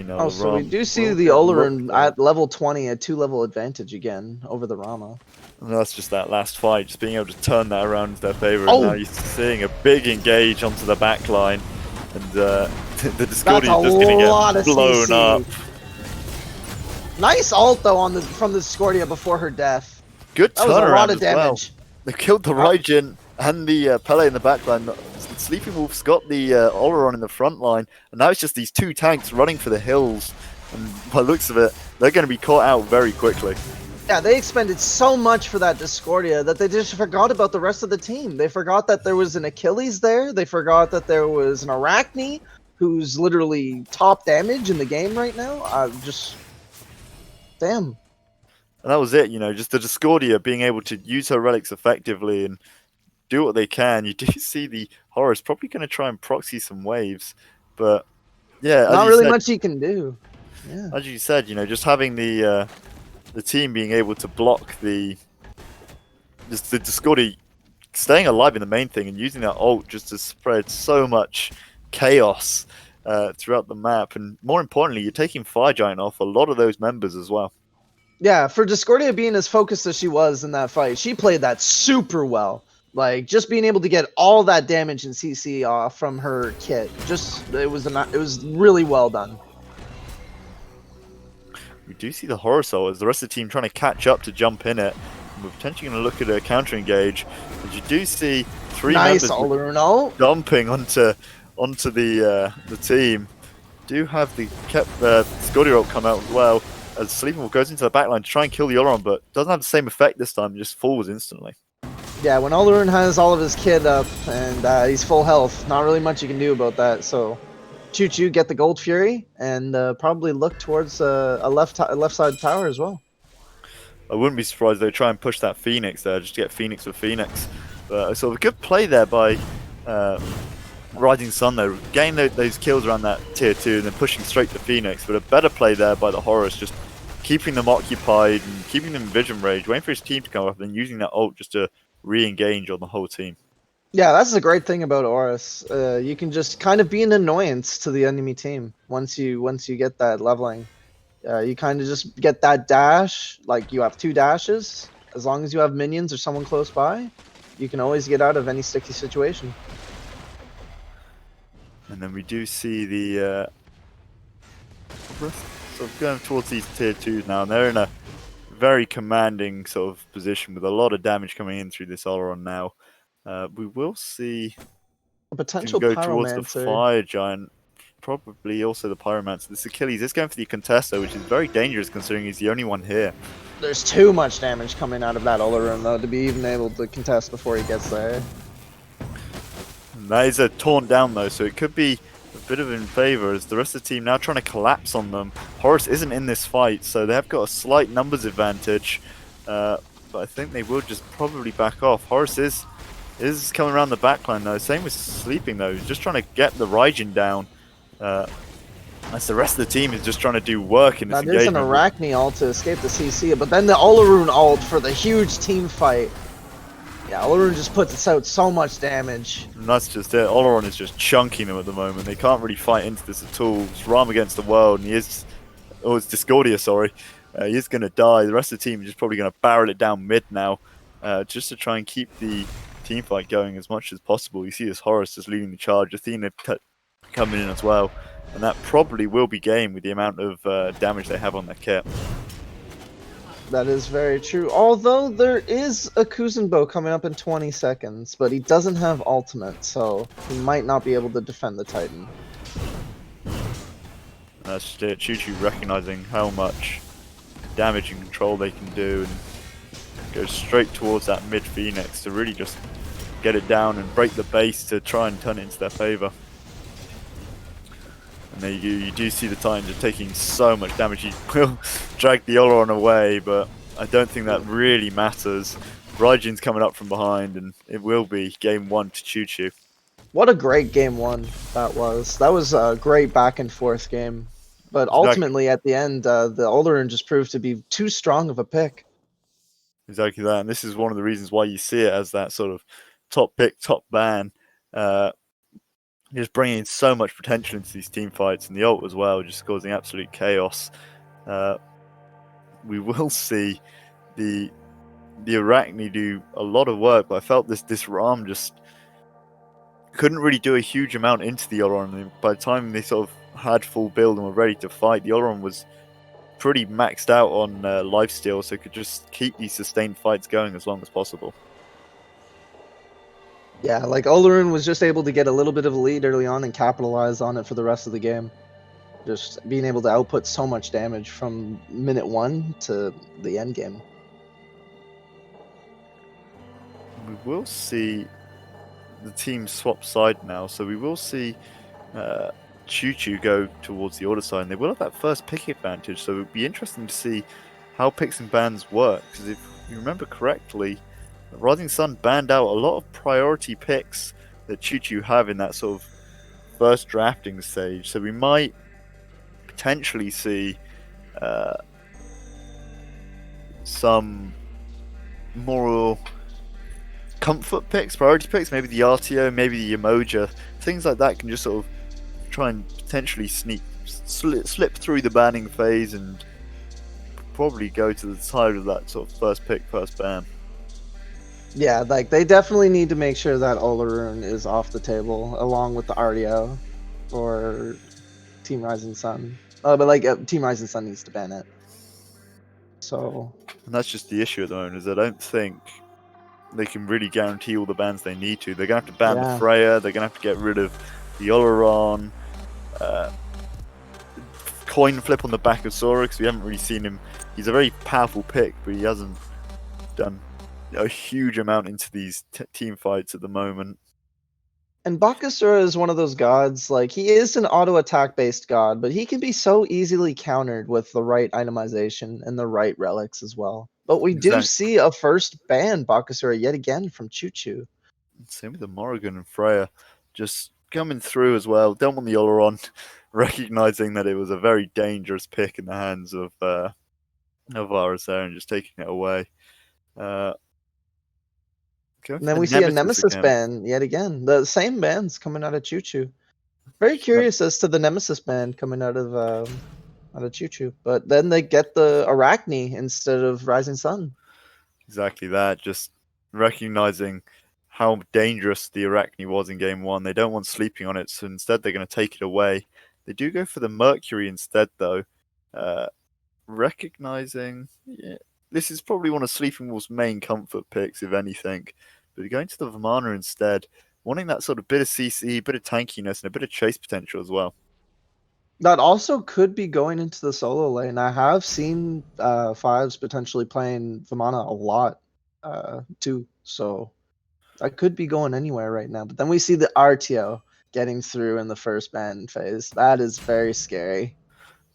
Oh, so we do see the Olaroon at level 20, a 2-level advantage again over the Rama. And that's just that last fight, just being able to turn that around in their favor. Oh! And now you're seeing a big engage onto the back line, and the Discordia is just going to get blown up. Nice ult though from the Discordia before her death. Good turnaround. That was a lot of Well. damage. They killed the Raijin and the Pele in the back line. Sleeping Wolf's got the Oleron in the front line, and now it's just these two tanks running for the hills. And by the looks of it, they're going to be caught out very quickly. Yeah, they expended so much for that Discordia that they just forgot about the rest of the team. They forgot that there was an Achilles there. They forgot that there was an Arachne, who's literally top damage in the game right now. Damn. And that was it, just the Discordia being able to use her relics effectively and do what they can. You do see the Horus probably going to try and proxy some waves, but yeah, not really much he can do. Yeah. As you said, just having the team being able to block the Discordia staying alive in the main thing and using that ult just to spread so much chaos throughout the map, and more importantly, you're taking Fire Giant off a lot of those members as well. Yeah, for Discordia being as focused as she was in that fight, she played that super well. Like, just being able to get all that damage and CC off from her kit, it was really well done. We do see the Horus ult as the rest of the team trying to catch up to jump in it. And we're potentially going to look at a counter engage, but you do see three members dumping onto the team. Do have the Discordia ult come out as well, as Sleeping Wolf goes into the backline to try and kill the Oleron, but doesn't have the same effect this time, just falls instantly. Yeah, when Olaroon has all of his kit up and he's full health, not really much you can do about that. So, Choo get the Gold Fury and probably look towards a left side tower as well. I wouldn't be surprised if they try and push that Phoenix there, just to get Phoenix with Phoenix. But sort of a good play there by Rising Sun though, getting those kills around that tier 2 and then pushing straight to Phoenix. But a better play there by the Horus, just keeping them occupied and keeping them in vision range, waiting for his team to come up and then using that ult just to re-engage on the whole team. Yeah, that's the great thing about Horus. You can just kind of be an annoyance to the enemy team once you get that leveling. You kind of just get that dash, like you have 2 dashes, as long as you have minions or someone close by. you can always get out of any sticky situation. And then we do see the sort of going towards these tier 2s now, and they're in a very commanding sort of position with a lot of damage coming in through this Oleron now. We will see A can potential go towards the Pyromancer. Fire Giant, probably also the Pyromancer. This Achilles is going for the Contesta, which is very dangerous considering he's the only one here. There's too much damage coming out of that Oleron, though, to be even able to contest before he gets there. And that is a taunt down though, so it could be a bit of in favor as the rest of the team now trying to collapse on them. Horus isn't in this fight, so they have got a slight numbers advantage, but I think they will just probably back off. Horus is coming around the backline though. Same with Sleeping though. He's just trying to get the Raijin down. As the rest of the team is just trying to do work in this Now there's an engagement. Arachne ult to escape the CC, but then the Oleron ult for the huge team fight. Yeah, Oleron just puts out so much damage. And that's just it. Oleron is just chunking them at the moment. They can't really fight into this at all. It's Ram against the world, and he is... Oh, it's Discordia, sorry. He is going to die. The rest of the team is just probably going to barrel it down mid now, just to try and keep the team fight going as much as possible. You see this Horus just leading the charge. Athena coming in as well. And that probably will be game with the amount of damage they have on their kit. That is very true. Although there is a Kuzenbo coming up in 20 seconds, but he doesn't have ultimate, so he might not be able to defend the Titan. That's just it. Choo recognizing how much damage and control they can do and go straight towards that mid Phoenix to really just get it down and break the base to try and turn it into their favor. And there you do see the Titans are taking so much damage. He will drag the Oleron away, but I don't think that really matters. Raijin's coming up from behind, and it will be game 1 to Choo. What a great game 1 that was. That was a great back and forth game. But ultimately, at the end, the Oleron just proved to be too strong of a pick. Exactly that, and this is one of the reasons why you see it as that sort of top pick, top ban. Just bringing so much potential into these team fights, and the ult as well, just causing absolute chaos. We will see the Arachne do a lot of work, but I felt this Ram just couldn't really do a huge amount into the Oleron. By the time they sort of had full build and were ready to fight, the Oleron was pretty maxed out on lifesteal, so it could just keep these sustained fights going as long as possible. Yeah, like Oleron was just able to get a little bit of a lead early on and capitalize on it for the rest of the game. Just being able to output so much damage from minute 1 to the end game. We will see the team swap side now, so we will see Choo go towards the order side, and they will have that first pick advantage, so it would be interesting to see how picks and bans work, because if you remember correctly, Rising Sun banned out a lot of priority picks that Choo have in that sort of first drafting stage, so we might potentially see some more comfort picks, priority picks, maybe the RTO, maybe the Emoja, things like that can just sort of try and potentially slip through the banning phase and probably go to the side of that sort of first pick, first ban. Yeah, like they definitely need to make sure that Oleron is off the table along with the RDO for Team Rising Sun. But like Team Rising Sun needs to ban it. So. And that's just the issue at the moment, is I don't think they can really guarantee all the bans they need to. They're going to have to ban the Freya, they're going to have to get rid of the Oleron, coin flip on the back of Sora, because we haven't really seen him. He's a very powerful pick, but he hasn't done a huge amount into these team fights at the moment. And Bakasura is one of those gods, like he is an auto attack based god, but he can be so easily countered with the right itemization and the right relics as well. But we do see a first ban Bakasura yet again from Choo. Same with the Morrigan and Freya, just coming through as well. Don't want the Oleron, recognizing that it was a very dangerous pick in the hands of Varus there and just taking it away. And then we see a Nemesis ban yet again. The same bans coming out of Choo. Very curious as to the Nemesis ban coming out of Choo. But then they get the Arachne instead of Rising Sun. Exactly that. Just recognizing how dangerous the Arachne was in game 1. They don't want sleeping on it, so instead they're going to take it away. They do go for the Mercury instead, though. Recognizing, this is probably one of Sleeping Wolf's main comfort picks, if anything. But going to the Vamana instead, wanting that sort of bit of CC, bit of tankiness, and a bit of chase potential as well. That also could be going into the solo lane. I have seen fives potentially playing Vamana a lot too, so that could be going anywhere right now. But then we see the RTO getting through in the first ban phase. That is very scary.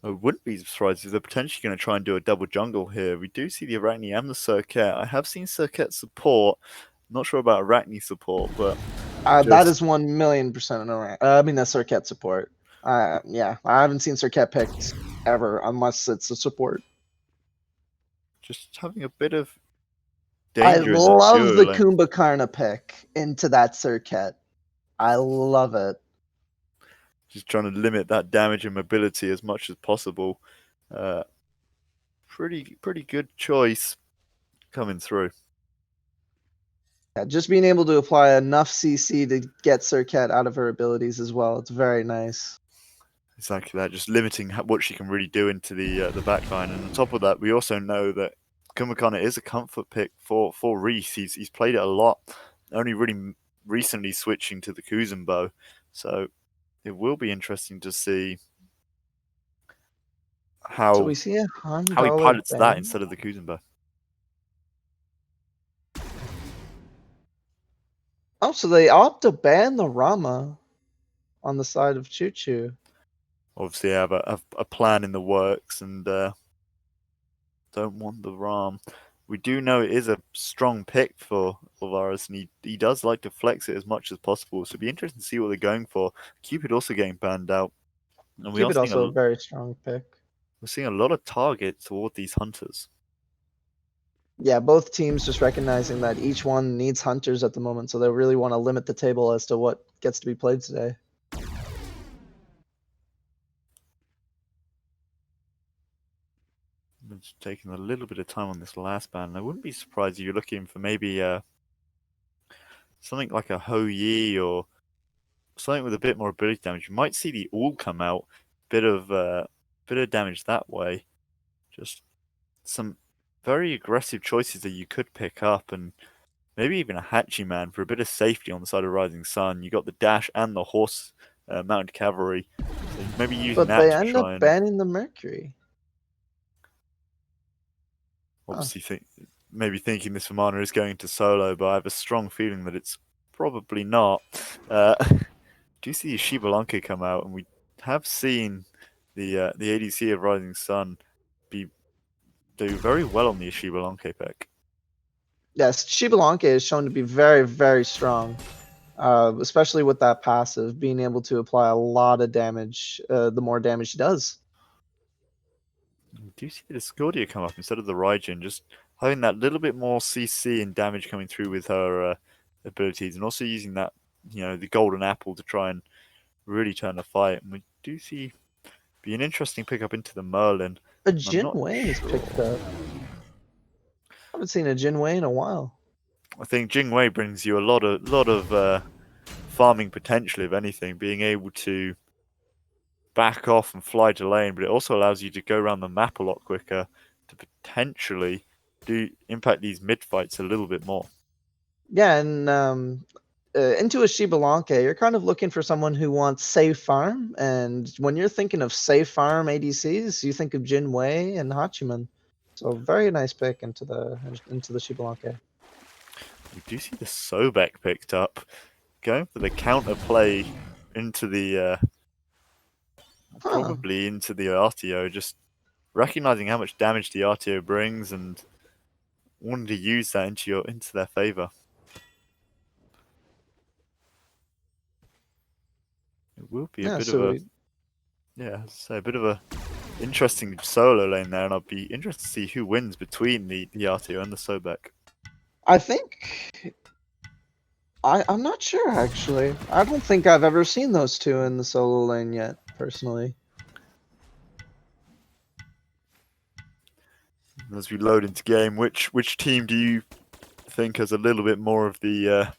I wouldn't be surprised if they're potentially going to try and do a double jungle here. We do see the Arachne and the Circuit. I have seen Circuit support. Not sure about Arachne support, but that is 1,000,000% an I mean, that's Circuit support. Yeah, I haven't seen Circuit picked ever unless it's a support. Just having a bit of I danger in that love duo the lane. Kumbhakarna pick into that Circuit. I love it. Just trying to limit that damage and mobility as much as possible. Pretty good choice coming through. Yeah, just being able to apply enough CC to get Circuit out of her abilities as well. It's very nice. Exactly that, just limiting what she can really do into the backline. And on top of that, we also know that Kumbhakarna is a comfort pick for Reese. He's played it a lot, only really recently switching to the Kuzenbo. So it will be interesting to see So how we see a he $100 pilots that ban. instead of the Kuzenbo. Oh, so they opt to ban the Rama on the side of Choo Choo. Obviously, have a plan in the works and don't want the Ram. We do know it is a strong pick for Varus, and he does like to flex it as much as possible. So it'd be interesting to see what they're going for. Cupid also getting banned out, and Cupid also a very strong pick. we're seeing a lot of targets toward these hunters. Yeah, both teams just recognizing that each one needs hunters at the moment, so they really want to limit the table as to what gets to be played today. It's taking a little bit of time on this last ban. I wouldn't be surprised if you're looking for maybe something like a Ho Yi or something with a bit more ability damage. You might see the All come out, bit of damage that way. Just some very aggressive choices that you could pick up, and maybe even a Hachiman for a bit of safety on the side of Rising Sun. You got the dash and the horse mounted cavalry, so maybe using But that they to end try up and banning the Mercury. obviously maybe thinking this Vamana is going to solo, but I have a strong feeling that it's probably not. Do you see Shibalanke come out, and we have seen the ADC of Rising Sun do very well on the Shibalanke pick. Yes, Shibalanke is shown to be very, very strong, especially with that passive, being able to apply a lot of damage the more damage she does. Do you see the Discordia come up instead of the Raijin, just having that little bit more CC and damage coming through with her abilities, and also using that, the golden apple to try and really turn the fight. And we do see be an interesting pickup into the Merlin. A I'm Jin not Wei is sure. picked up. I haven't seen a Jin Wei in a while. I think Jingwei brings you a lot of farming potential, if anything, being able to back off and fly to lane, but it also allows you to go around the map a lot quicker to potentially impact these mid fights a little bit more. Yeah, and into a Shibalanke, you're kind of looking for someone who wants safe farm, and when you're thinking of safe farm ADCs, you think of Jin Wei and Hachiman. So very nice pick into the Shibalanke. We do see the Sobek picked up, going for the counter play into the probably into the RTO, just recognizing how much damage the RTO brings and wanting to use that into their favor. It will be a bit of a a bit of a interesting solo lane there, and I'll be interested to see who wins between the RTO and the Sobek. I think I'm not sure actually. I don't think I've ever seen those two in the solo lane yet, personally. As we load into game, which team do you think has a little bit more of the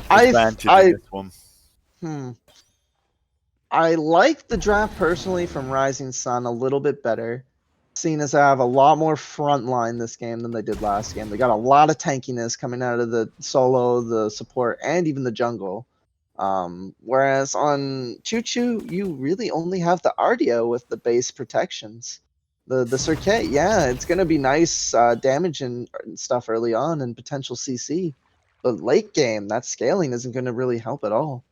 advantage in this one. I like the draft personally from Rising Sun a little bit better, seeing as I have a lot more front line this game than they did last game. They got a lot of tankiness coming out of the solo, the support, and even the jungle. Whereas on Choo, you really only have the Ardio with the base protections. The Circuit, yeah, it's gonna be nice damage and stuff early on and potential CC, but late game that scaling isn't gonna really help at all.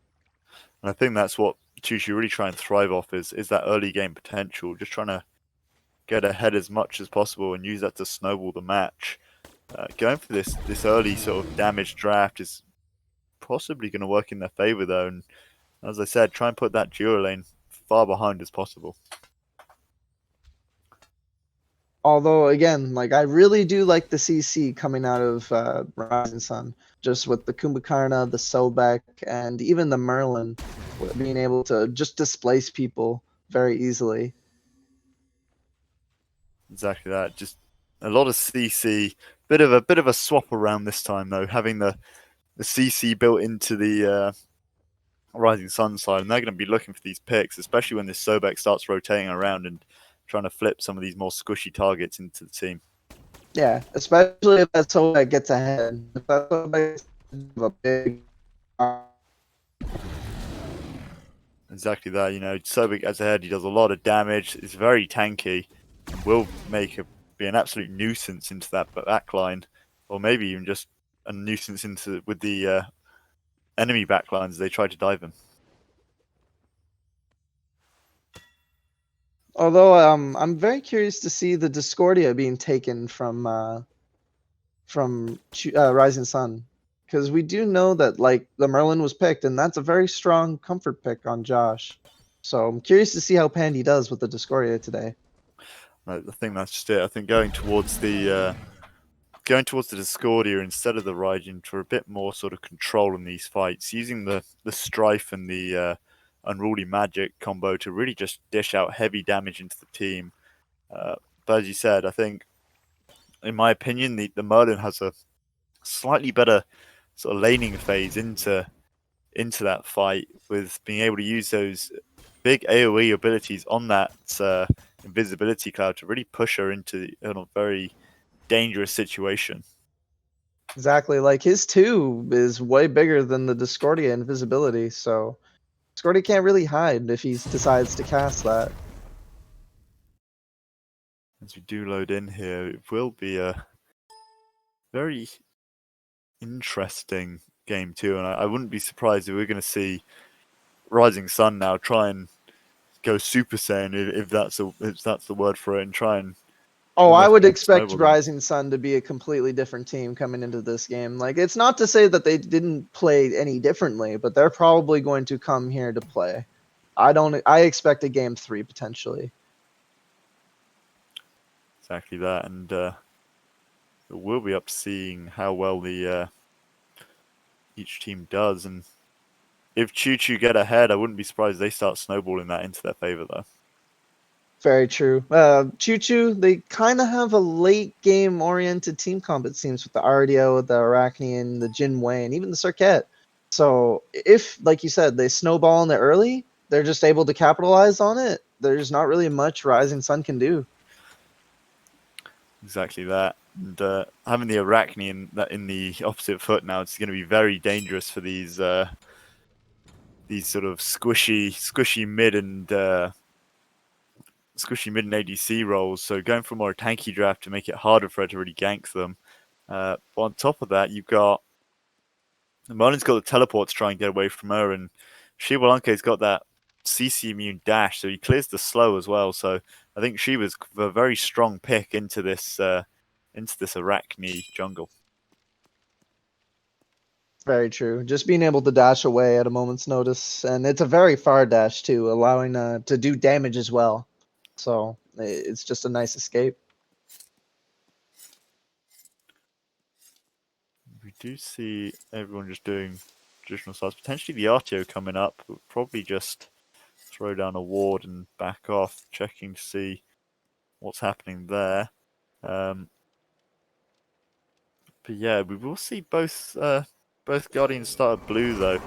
And I think that's what Choo really try and thrive off is that early game potential, just trying to get ahead as much as possible and use that to snowball the match. Going for this early sort of damage draft is possibly going to work in their favor though, and as I said, try and put that duo lane far behind as possible. Although again, like I really do like the CC coming out of Rising Sun, just with the Kumbhakarna, the Sobek, and even the Merlin being able to just displace people very easily. Exactly that. Just a lot of CC. Bit of a swap around this time though, having the CC built into the Rising Sun side, and they're going to be looking for these picks, especially when this Sobek starts rotating around and trying to flip some of these more squishy targets into the team. Yeah, especially if that Sobek gets ahead. If that Sobek gets a big Exactly that. You know, Sobek as ahead, he does a lot of damage. It's very tanky, and will be an absolute nuisance into that backline, or maybe even just a nuisance into with the enemy backlines as they try to dive him. Although I'm very curious to see the Discordia being taken from Rising Sun, because we do know that like the Merlin was picked, and that's a very strong comfort pick on Josh. So I'm curious to see how Pandy does with the Discordia today. I think that's just it. I think going towards the Discordia instead of the Raijin for a bit more sort of control in these fights, using the Strife and the Unruly Magic combo to really just dish out heavy damage into the team. But as you said, I think, in my opinion, the Merlin has a slightly better sort of laning phase into that fight with being able to use those big AoE abilities on that invisibility cloud to really push her into a very dangerous situation. Exactly, like his 2 is way bigger than the Discordia invisibility, so Discordia can't really hide if he decides to cast that. As we do load in here, it will be a very interesting game too, and I wouldn't be surprised if we're going to see Rising Sun now try and go Super Saiyan if that's the word for it, and try and Oh, I almost would expect snowball them. Rising Sun to be a completely different team coming into this game. Like, it's not to say that they didn't play any differently, but they're probably going to come here to play. I expect a game 3 potentially. Exactly that, and it will be up to seeing how well the each team does, and if Choo get ahead, I wouldn't be surprised if they start snowballing that into their favor though. Very true. Choo, they kind of have a late game oriented team comp, it seems, with the Ardio, the Arachnian, the Jinwei, and even the Circuit. So if, like you said, they snowball in it early, they're just able to capitalize on it. There's not really much Rising Sun can do. Exactly that, and having the Arachne in the opposite foot now, it's going to be very dangerous for these sort of squishy mid and ADC roles. So going for more tanky draft to make it harder for her to really gank them. But on top of that, you've got Merlin's got the teleport to try and get away from her, and Shivalanke's got that CC immune dash, so he clears the slow as well. So I think she was a very strong pick into this Arachne jungle. Very true. Just being able to dash away at a moment's notice, and it's a very far dash too, allowing to do damage as well. So it's just a nice escape. We do see everyone just doing traditional styles. Potentially the Artio coming up, but probably just throw down a ward and back off, checking to see what's happening there. But yeah, we will see both Both Guardians started blue though,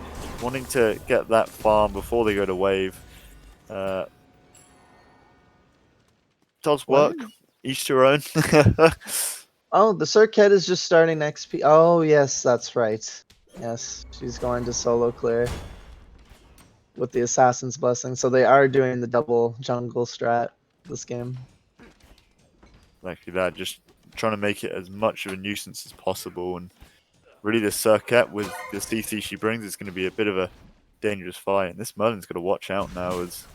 wanting to get that farm before they go to wave. Does work. Each to their own. Oh, the Circuit is just starting XP. Oh, yes, that's right. Yes, she's going to solo clear with the Assassin's Blessing. So they are doing the double jungle strat this game. Exactly that, just trying to make it as much of a nuisance as possible. And really the Circuit with the CC she brings is going to be a bit of a dangerous fight. And this Merlin's got to watch out now as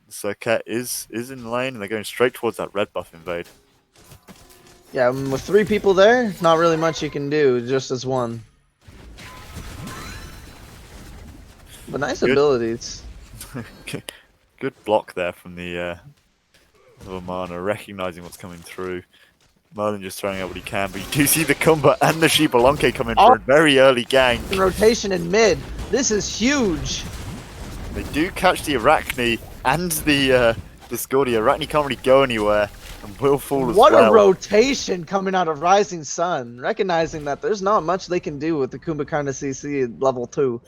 the Circuit is in lane and they're going straight towards that red buff invade. Yeah, with 3 people there, not really much you can do, just as one. But nice abilities. Good block there from the Mana, recognizing what's coming through. Merlin just throwing out what he can, but you do see the Kumba and the Shibalonke coming for a very early gank. Rotation in mid. This is huge. They do catch the Arachne and the Discordia. Arachne can't really go anywhere and will fall as well. What a rotation coming out of Rising Sun, recognizing that there's not much they can do with the Kumbhakarna CC level 2.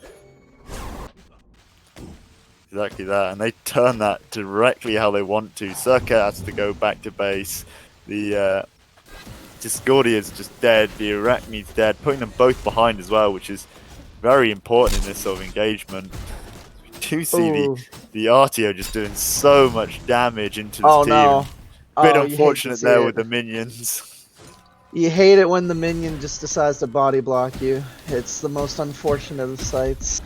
Exactly that, and they turn that directly how they want to. Circa has to go back to base. The Discordia is just dead. The Arachne's dead, putting them both behind as well, which is very important in this sort of engagement. We do see the Artio just doing so much damage into this team. No. Bit unfortunate there with the minions. You hate it when the minion just decides to body block you. It's the most unfortunate of sights.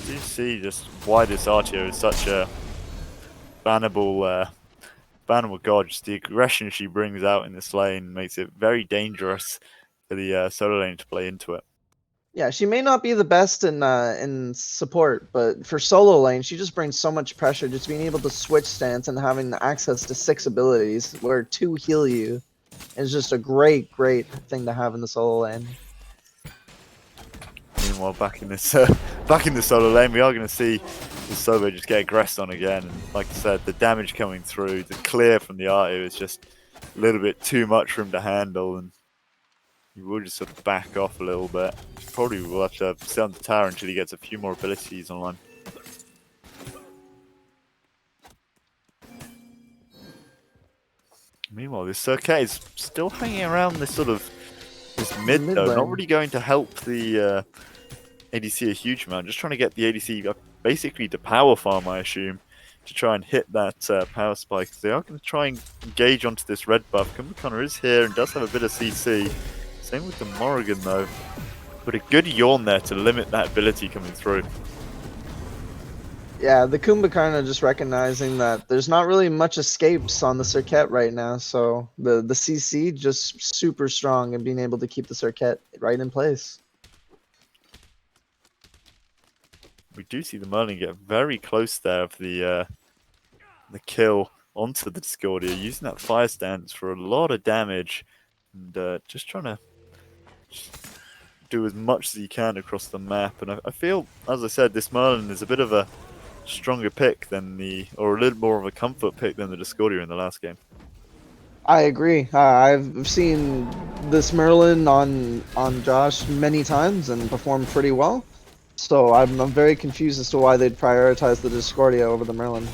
You see just why this Artio is such a bannable god. Just the aggression she brings out in this lane makes it very dangerous for the solo lane to play into it. Yeah, she may not be the best in support, but for solo lane, she just brings so much pressure. Just being able to switch stance and having access to 6 abilities, where 2 heal you, is just a great thing to have in the solo lane. Meanwhile, back in the solo lane, we are going to see the solo just get aggressed on again. And like I said, the damage coming through, the clear from the Artio is just a little bit too much for him to handle, and he will just sort of back off a little bit. Probably will have to sit on the tower until he gets a few more abilities online. Meanwhile, this Circuit is still hanging around this mid though, not really going to help the ADC a huge amount. Just trying to get the ADC basically to power farm, I assume, to try and hit that power spike. They are going to try and engage onto this red buff. Kumbhakarna is here and does have a bit of CC. Same with the Morrigan though, but a good yawn there to limit that ability coming through. Yeah, the Kumbhakarna just recognizing that there's not really much escapes on the Circuit right now, so the CC just super strong and being able to keep the Circuit right in place. We do see the Merlin get very close there for the kill onto the Discordia, using that fire stance for a lot of damage, and just trying to do as much as he can across the map. And I feel, as I said, this Merlin is a bit of a stronger pick than or a little more of a comfort pick than the Discordia in the last game. I agree. I've seen this Merlin on Joust many times and performed pretty well. So I'm very confused as to why they'd prioritize the Discordia over the Merlin.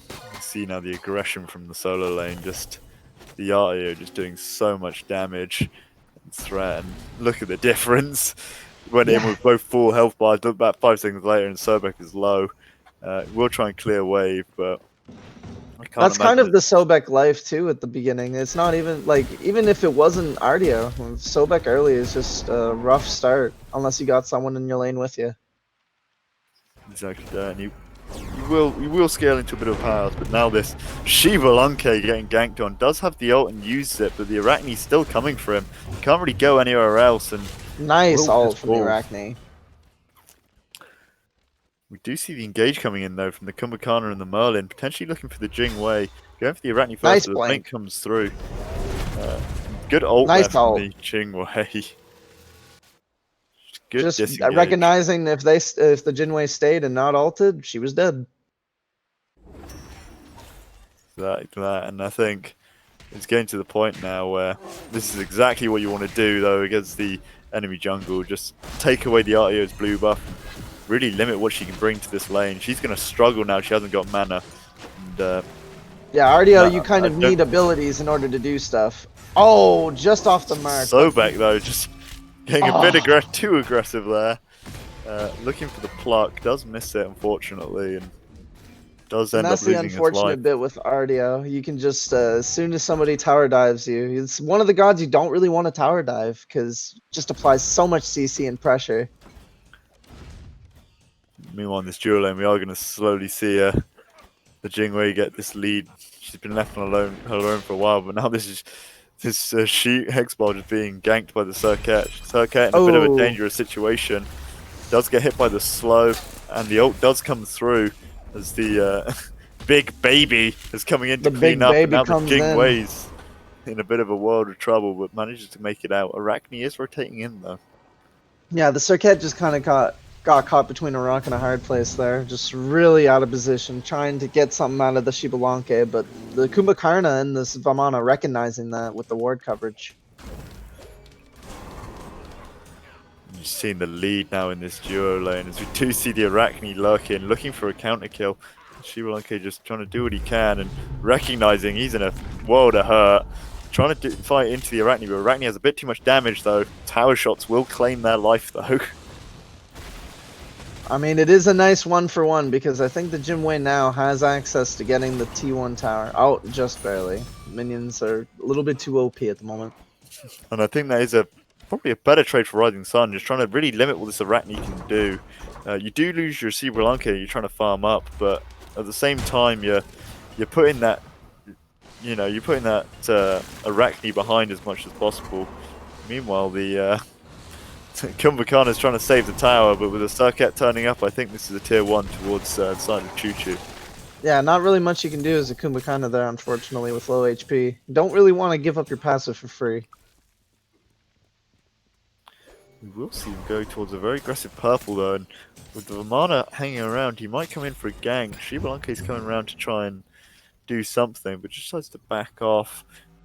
You see now the aggression from the solo lane, just the Artio just doing so much damage and threat, and look at the difference. Went in with both full health bars, look back 5 seconds later and Sobek is low. We'll try and clear wave, but that's kind of the Sobek life too at the beginning. It's not even like, even if it wasn't Artio, Sobek early is just a rough start unless you got someone in your lane with you. Exactly that, and you will scale into a bit of power, but now this Shibalonke getting ganked on does have the ult and uses it, but the Arachne's still coming for him. He can't really go anywhere else, and nice ult from the Arachne. We do see the engage coming in though from the Kumbhakarna and the Merlin, potentially looking for the Jing Wei. Going for the Arachne first, nice so the blink comes through. Good ult there from the Jing Wei. Good just disengage. Recognizing if the Jinwei stayed and not ulted, she was dead. Like that, and I think It's getting to the point now where this is exactly what you want to do, though, against the enemy jungle. Just take away the Artio's blue buff, really limit what she can bring to this lane. She's going to struggle now. She hasn't got mana. And, yeah, Artio, no, you kind of need abilities in order to do stuff. Oh, just off the mark. Sobek, though, just getting a bit too aggressive there. Looking for the pluck, does miss it, unfortunately, and does end up that's the losing his unfortunate life. bit with Artio. You can just, as soon as somebody tower dives you, it's one of the gods you don't really want to tower dive, because it just applies so much CC and pressure. Meanwhile, in this duo lane, we are going to slowly see the Jingwei get this lead. She's been left alone for a while, but now this Hexball just being ganked by the Circuit. Circuit in a bit of a dangerous situation. Does get hit by the slow, and the ult does come through as the big baby is coming in to clean up, and now the Jingwei's in a bit of a world of trouble, but manages to make it out. Arachne is rotating in, though. Yeah, the Circuit just kind of got caught between a rock and a hard place there. Just really out of position, trying to get something out of the Shibalanke, but the Kumbhakarna and this Vamana recognizing that with the ward coverage. You've seen the lead now in this duo lane as we do see the Arachne looking for a counter kill. Shibalanke just trying to do what he can and recognizing he's in a world of hurt. Trying to fight into the Arachne, but Arachne has a bit too much damage though. Tower shots will claim their life though. I mean, it is a nice 1-for-1 because I think the Jingwei now has access to getting the T1 tower. Oh, just barely. Minions are a little bit too OP at the moment. And I think that is probably a better trade for Rising Sun, just trying to really limit what this Arachne can do. You do lose your Shibalanke, you're trying to farm up, but at the same time you're putting that Arachne behind as much as possible. Meanwhile, the Kumbhakarna is trying to save the tower, but with the Circuit turning up, I think this is a tier 1 towards the side of Choo. Yeah, not really much you can do as a Kumbhakarna there, unfortunately, with low HP. Don't really want to give up your passive for free. We will see him go towards a very aggressive purple though, and with the Vamana hanging around, he might come in for a gank. Shibalanke is coming around to try and do something, but just decides to back off,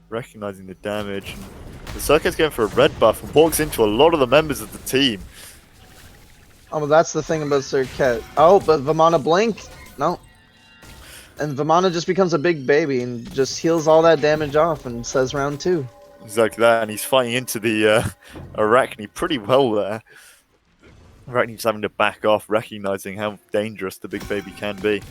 recognizing the damage. And the Circuit's going for a red buff and walks into a lot of the members of the team. Oh, well, that's the thing about Circuit. Oh, but Vamana blink? No. And Vamana just becomes a big baby and just heals all that damage off and says round 2. Exactly that, and he's fighting into the Arachne pretty well there. Arachne's having to back off, recognizing how dangerous the big baby can be.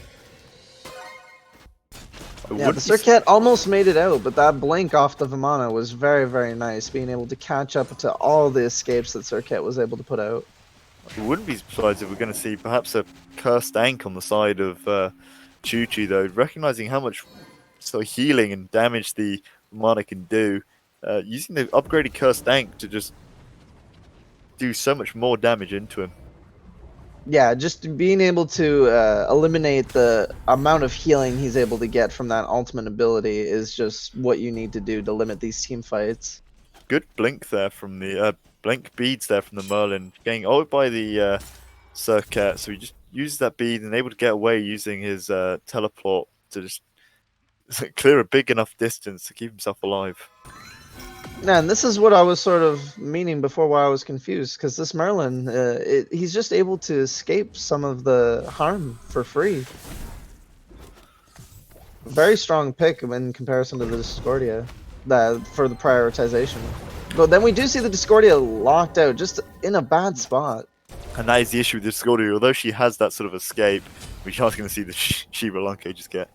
Yeah, the Circuit almost made it out, but that blink off the Vamana was very, very nice, being able to catch up to all the escapes that Circuit was able to put out. It wouldn't be surprised if we're going to see perhaps a cursed Ank on the side of Choo, though, recognizing how much sort of healing and damage the Vamana can do. Using the upgraded cursed Ank to just do so much more damage into him. Yeah, just being able to eliminate the amount of healing he's able to get from that ultimate ability is just what you need to do to limit these team fights. Good blink there from the blink beads there from the Merlin, getting ult by the Circuit, so he just uses that bead and able to get away using his teleport to just clear a big enough distance to keep himself alive. Yeah, and this is what I was sort of meaning before why I was confused, because this Merlin, he's just able to escape some of the harm for free. Very strong pick in comparison to the Discordia for the prioritization. But then we do see the Discordia locked out, just in a bad spot. And that is the issue with Discordia, although she has that sort of escape, we're just going to see the Shibalanke just get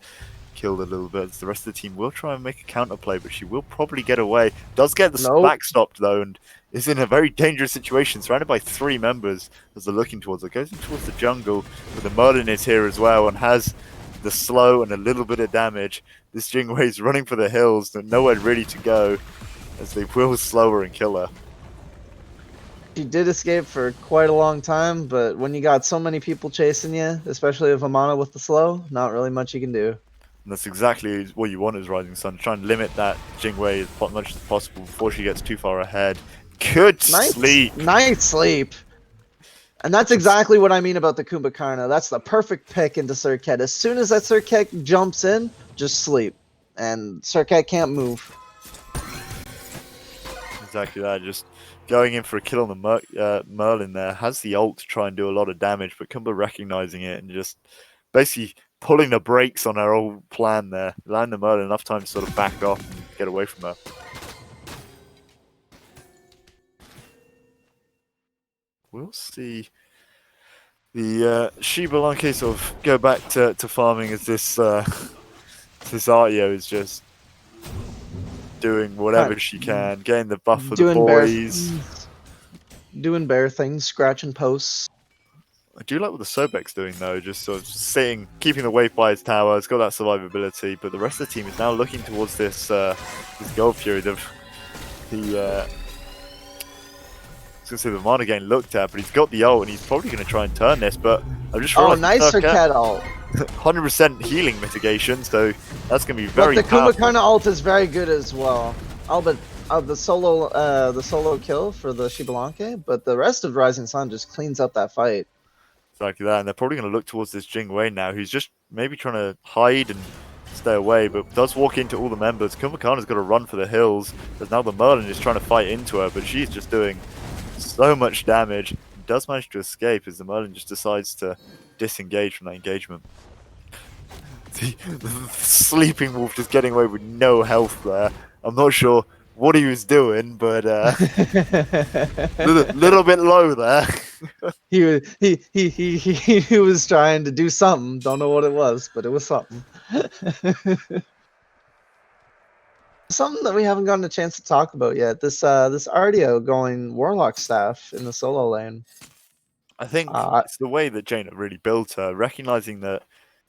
killed a little bit. The rest of the team will try and make a counterplay, but she will probably get away. Does get the backstopped though, and is in a very dangerous situation, surrounded by 3 members as they're looking towards her. Goes in towards the jungle, but the Merlin is here as well and has the slow and a little bit of damage. This Jingwei is running for the hills, but nowhere really to go, as they will slow her and kill her. She did escape for quite a long time, but when you got so many people chasing you, especially if Vamana with the slow, not really much you can do. And that's exactly what you want as Rising Sun. Try and limit that Jingwei as much as possible before she gets too far ahead. Good sleep. Nice sleep. And that's exactly what I mean about the Kumbhakarna. That's the perfect pick into Circuit. As soon as that Circuit jumps in, just sleep. and Circuit can't move. Exactly that. Just going in for a kill on the Merlin there. Has the ult to try and do a lot of damage, but Kumba recognizing it and just basically pulling the brakes on her old plan there, allowing the Merlin enough time to sort of back off and get away from her. We'll see the Shibalanke sort of go back to farming as this this Artio is just doing whatever she can, getting the buff for the boys. Doing bear things, scratching posts. I do like what the Sobek's doing though, just sort of sitting, keeping the wave by his tower. It's got that survivability, but the rest of the team is now looking towards this this gold period of the. I was going to say the mana getting looked at, but he's got the ult and he's probably going to try and turn this. But I just realized nice Circuit ult. 100% healing mitigation, so that's going to be very. But the Kumakana ult is very good as well. Albeit the solo kill for the Shibalanke, but the rest of Rising Sun just cleans up that fight. Exactly that, and they're probably going to look towards this Jing Wei now, who's just maybe trying to hide and stay away, but does walk into all the members. Kumakana's got to run for the hills, because now the Merlin is trying to fight into her, but she's just doing so much damage. Does manage to escape as the Merlin just decides to disengage from that engagement. The Sleeping Wolf just getting away with no health there. I'm not sure what he was doing, but little bit low there. he was trying to do something. Don't know what it was, but it was something. Something that we haven't gotten a chance to talk about yet. This Artio going Warlock staff in the solo lane. I think it's the way that Jaina really built her, recognizing that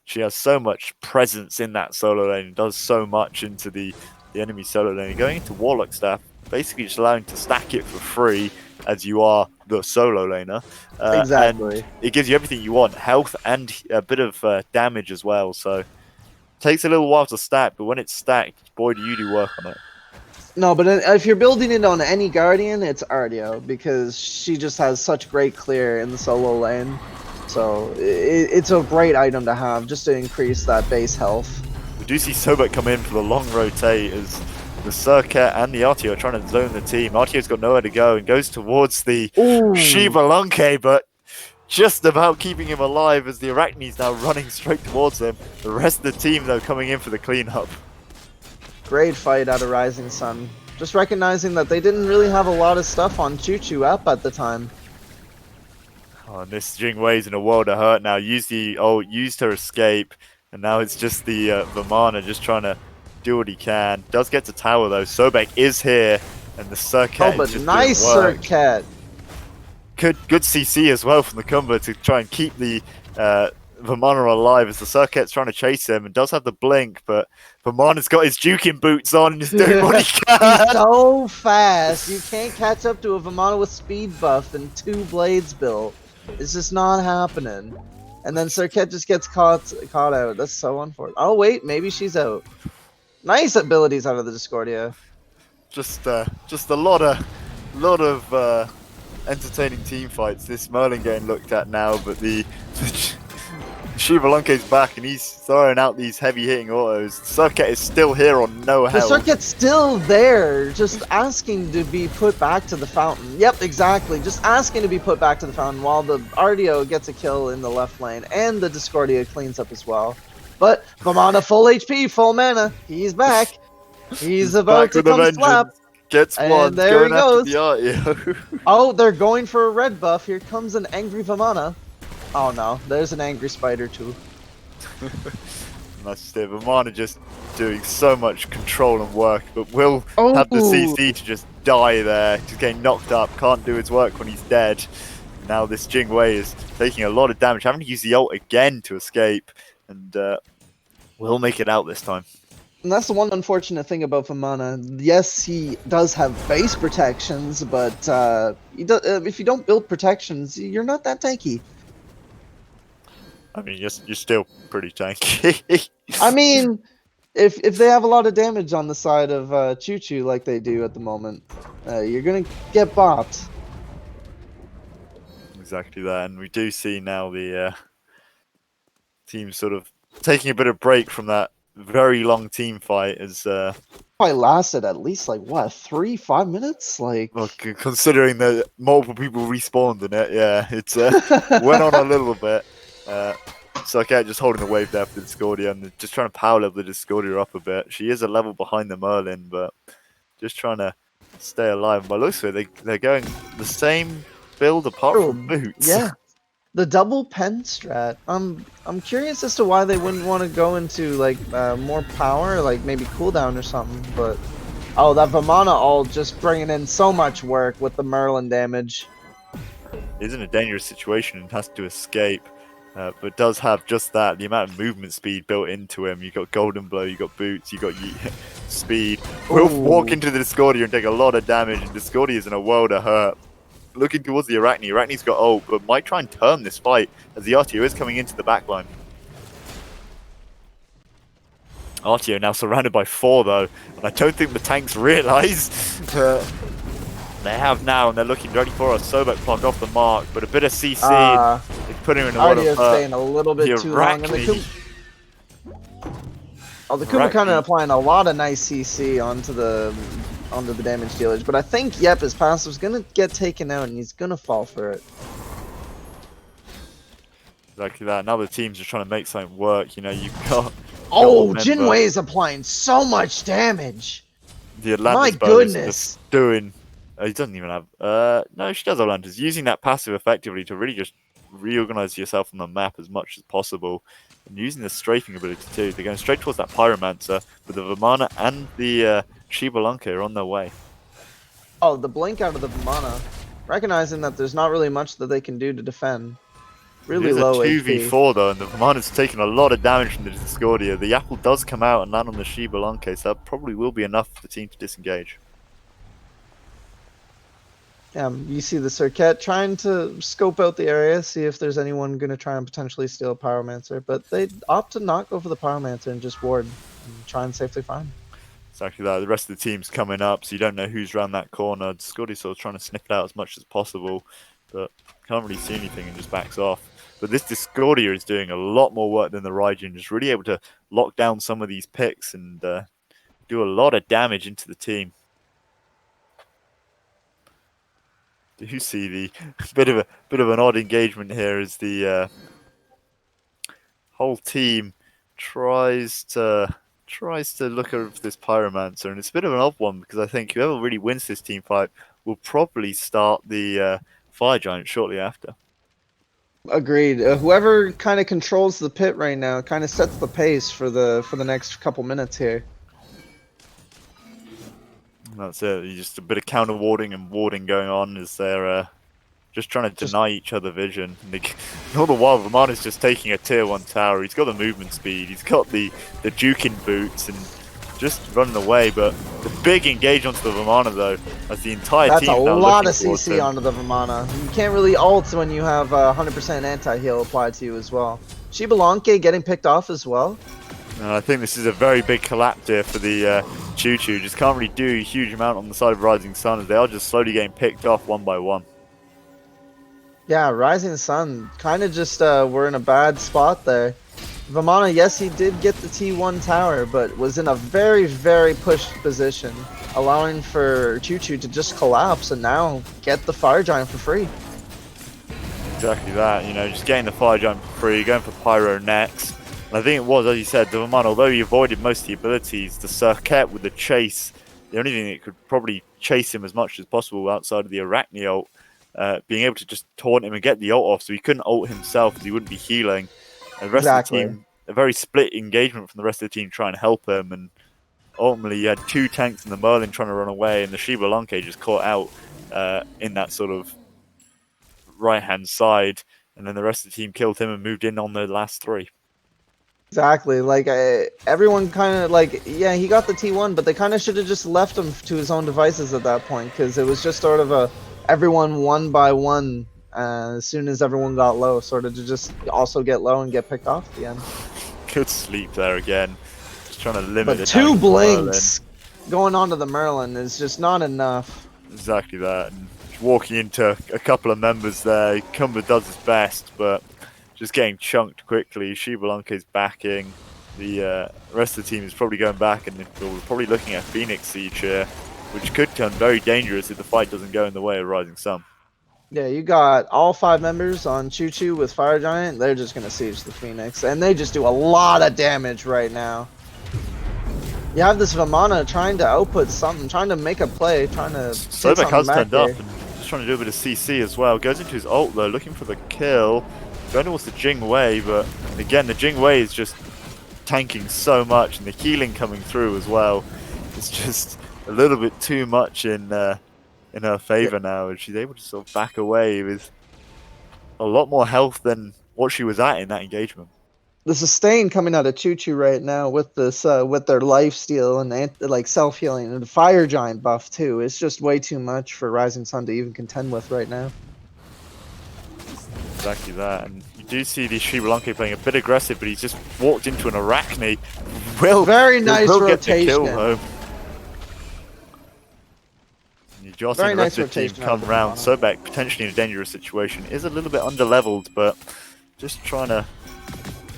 she has so much presence in that solo lane and does so much into the enemy solo lane. Going into Warlock staff, basically just allowing to stack it for free as you are the solo laner. Exactly. And it gives you everything you want, health and a bit of damage as well. So it takes a little while to stack, but when it's stacked, boy, do you do work on it. No, but if you're building it on any Guardian, it's Artio, because she just has such great clear in the solo lane. So it's a great item to have, just to increase that base health. We do see Sobek come in for the long rotate as the Circuit and the Artio are trying to zone the team. Artio's got nowhere to go and goes towards the Shibalanke, but just about keeping him alive as the Arachne's now running straight towards him. The rest of the team, though, coming in for the cleanup. Great fight out of Rising Sun. Just recognizing that they didn't really have a lot of stuff on Choo up at the time. Oh, and this Jing Wei's in a world of hurt now. Used her escape, and now it's just the Vamana just trying to do what he can. Does get to tower though. Sobek is here, and the Circuit is just nice doing work. Circuit. Good CC as well from the Kumba to try and keep the Vamana alive as the Circuit's trying to chase him and does have the blink, but Vamana's got his juking boots on and is doing what he can. He's so fast. You can't catch up to a Vamana with speed buff and 2 blades built. It's just not happening. And then Circuit just gets caught out. That's so unfortunate. Oh wait, maybe she's out. Nice abilities out of the Discordia. Just a lot of entertaining team fights. This Merlin getting looked at now, but the Shibalanke's back and he's throwing out these heavy hitting autos. Circuit is still here on no health. The Circuit's still there, just asking to be put back to the fountain. Yep, exactly. Just asking to be put back to the fountain while the Artio gets a kill in the left lane and the Discordia cleans up as well. But Vamana full HP, full mana. He's back. He's about to come slap. Gets one. And there he goes. The Artio. Oh, they're going for a red buff. Here comes an angry Vamana. Oh no, there's an angry spider too. That's just it. Vamana just doing so much control and work, but will have the CC to just die there. Just getting knocked up, can't do his work when he's dead. Now this Jing Wei is taking a lot of damage, having to use the ult again to escape, and will make it out this time. And that's the one unfortunate thing about Vamana. Yes, he does have base protections, but if you don't build protections, you're not that tanky. I mean, you're still pretty tanky. I mean, if they have a lot of damage on the side of Choo like they do at the moment, you're gonna get bopped. Exactly that, and we do see now the team sort of taking a bit of break from that very long team fight as Probably lasted at least like what 3-5 minutes, like. well, considering that multiple people respawned in it, yeah, it's went on a little bit. So okay, just holding the wave there for the Discordia and just trying to power level the Discordia up a bit. She is a level behind the Merlin, but just trying to stay alive. By looks of it, they're going the same build apart from boots. Yeah, the double pen strat. I'm curious as to why they wouldn't want to go into like more power, like maybe cooldown or something. But oh, that Vamana ult just bringing in so much work with the Merlin damage. He's in a dangerous situation and has to escape. But does have just that, the amount of movement speed built into him. You got Golden Blow, you got boots, you got speed. Will walk into the Discordia and take a lot of damage, and Discordia is in a world of hurt. Looking towards the Arachne. Arachne's got ult, but might try and turn this fight as the RTO is coming into the backline. RTO now surrounded by 4 though, and I don't think the tanks realise. They have now, and they're looking ready for a Sobek block off the mark, but a bit of CC is putting him in a lot of staying a little bit too long. And the Kuma kind of applying a lot of nice CC onto the damage dealers, but I think his passive's gonna get taken out, and he's gonna fall for it. Exactly that. Now the teams are trying to make something work. You know, you've got. Jinwei is applying so much damage. The Atlantis bonus is just doing. He doesn't even have. No, she does Atlantis. Using that passive effectively to really just reorganize yourself on the map as much as possible, and using the strafing ability too. They're going straight towards that Pyromancer, but the Vamana and the Shibalanka are on their way. Oh, the blink out of the Vamana, recognizing that there's not really much that they can do to defend. Really low HP. 2v4 though, and the Vamana's taking a lot of damage from the Discordia. The Apple does come out and land on the Shibalanka, so that probably will be enough for the team to disengage. You see the Circuit trying to scope out the area, see if there's anyone going to try and potentially steal a Pyromancer, but they opt to not go for the Pyromancer and just ward and try and safely farm. Exactly that. The rest of the team's coming up, so you don't know who's around that corner. Discordia's sort of trying to sniff it out as much as possible, but can't really see anything and just backs off. But this Discordia is doing a lot more work than the Raijin, just really able to lock down some of these picks and do a lot of damage into the team. Do you see the bit of an odd engagement here as the whole team tries to look at this Pyromancer, and it's a bit of an odd one because I think whoever really wins this team fight will probably start the Fire Giant shortly after. Agreed. Whoever kind of controls the pit right now kind of sets the pace for the next couple minutes here. That's it. Just a bit of counter warding and warding going on as they're just trying to deny each other vision. And all the while, Vamana's just taking a tier 1 tower. He's got the movement speed. He's got the juking boots and just running away. But the big engage onto the Vamana though, as the entire team. That's a lot of CC onto the Vamana. You can't really ult when you have 100% anti-heal applied to you as well. Shibalanke getting picked off as well. And I think this is a very big collapse here for the Choo. Just can't really do a huge amount on the side of Rising Sun as they are just slowly getting picked off one by one. Yeah, Rising Sun kind of just were in a bad spot there. Vamana, yes, he did get the T1 tower, but was in a very, very pushed position, allowing for Choo to just collapse and now get the Fire Giant for free. Exactly that, you know, just getting the Fire Giant for free, going for Pyro next. And I think it was, as you said, the Vamana, although he avoided most of the abilities, the Circuit with the chase, the only thing that could probably chase him as much as possible outside of the Arachne ult, being able to just taunt him and get the ult off, so he couldn't ult himself because he wouldn't be healing. And the rest of the team, a very split engagement from the rest of the team trying to help him, and ultimately you had 2 tanks and the Merlin trying to run away, and the Shibalanke just caught out in that sort of right-hand side, and then the rest of the team killed him and moved in on the last 3. Exactly, like everyone kind of like, yeah, he got the T1, but they kind of should have just left him to his own devices at that point, because it was just sort of a everyone one by one as soon as everyone got low, sort of to just also get low and get picked off at the end. Good sleep there again, just trying to limit. But 2 blinks going on to the Merlin is just not enough. Exactly that, and walking into a couple of members there, Kumba does his best, but just getting chunked quickly. Shibalanke's backing. the rest of the team is probably going back, and we're probably looking at Phoenix Siege here, which could turn very dangerous if the fight doesn't go in the way of Rising Sun. Yeah, you got all 5 members on Choo with Fire Giant. They're just gonna siege the Phoenix, and they just do a lot of damage right now. You have this Vamana trying to output something, trying to make a play, trying to. Sobek has turned up and just trying to do a bit of CC as well. Goes into his ult though, looking for the kill. Going towards the Jing Wei, but again, the Jing Wei is just tanking so much, and the healing coming through as well. It's just a little bit too much in her favor now, and she's able to sort of back away with a lot more health than what she was at in that engagement. The sustain coming out of Choo right now with this with their lifesteal and like self-healing and the Fire Giant buff too. It's just way too much for Rising Sun to even contend with right now. Exactly that, and you do see the Sri Lanka playing a bit aggressive, but he's just walked into an Arachne. Very nice will rotation. Get the kill, though. You just see the rest of the team come round. Sobek potentially in a dangerous situation. Is a little bit under-leveled, but just trying to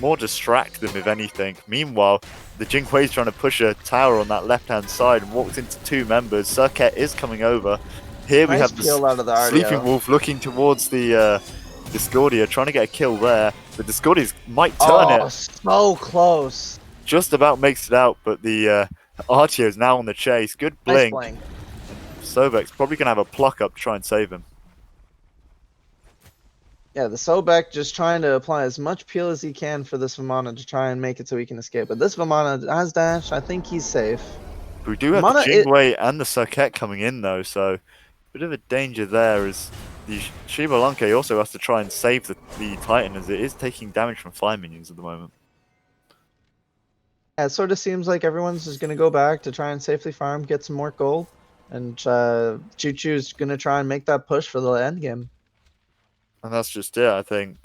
more distract them, if anything. Meanwhile, the Jing Wei's trying to push a tower on that left-hand side and walks into 2 members. Circuit is coming over. Here we have the Sleeping Wolf looking towards the Discordia, trying to get a kill there. The Discordia might turn it. So close. Just about makes it out, but the Artio is now on the chase. Good blink. Nice blink. Sobek's probably going to have a pluck up to try and save him. Yeah, the Sobek just trying to apply as much peel as he can for this Vamana to try and make it so he can escape. But this Vamana has dash. I think he's safe. We do have the Jing Wei and the Circuit coming in though, so a bit of a danger there as the Sri Lanka also has to try and save the Titan as it is taking damage from fire minions at the moment. Yeah, it sort of seems like everyone's just going to go back to try and safely farm, get some more gold. And Choo-Choo's going to try and make that push for the end game. And that's just it, I think.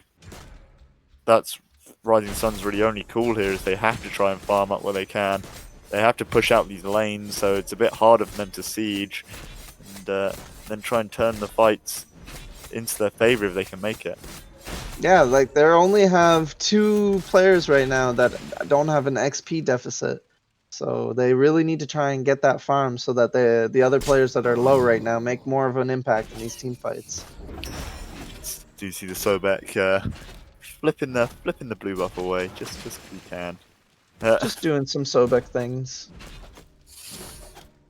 That's Rising Sun's really only cool here is they have to try and farm up where they can. They have to push out these lanes, so it's a bit harder for them to siege. And then try and turn the fights into their favor if they can make it. Yeah, like they only have 2 players right now that don't have an XP deficit. So they really need to try and get that farm so that the other players that are low right now make more of an impact in these team fights. Do you see the Sobek flipping the blue buff away just if you can. Just doing some Sobek things.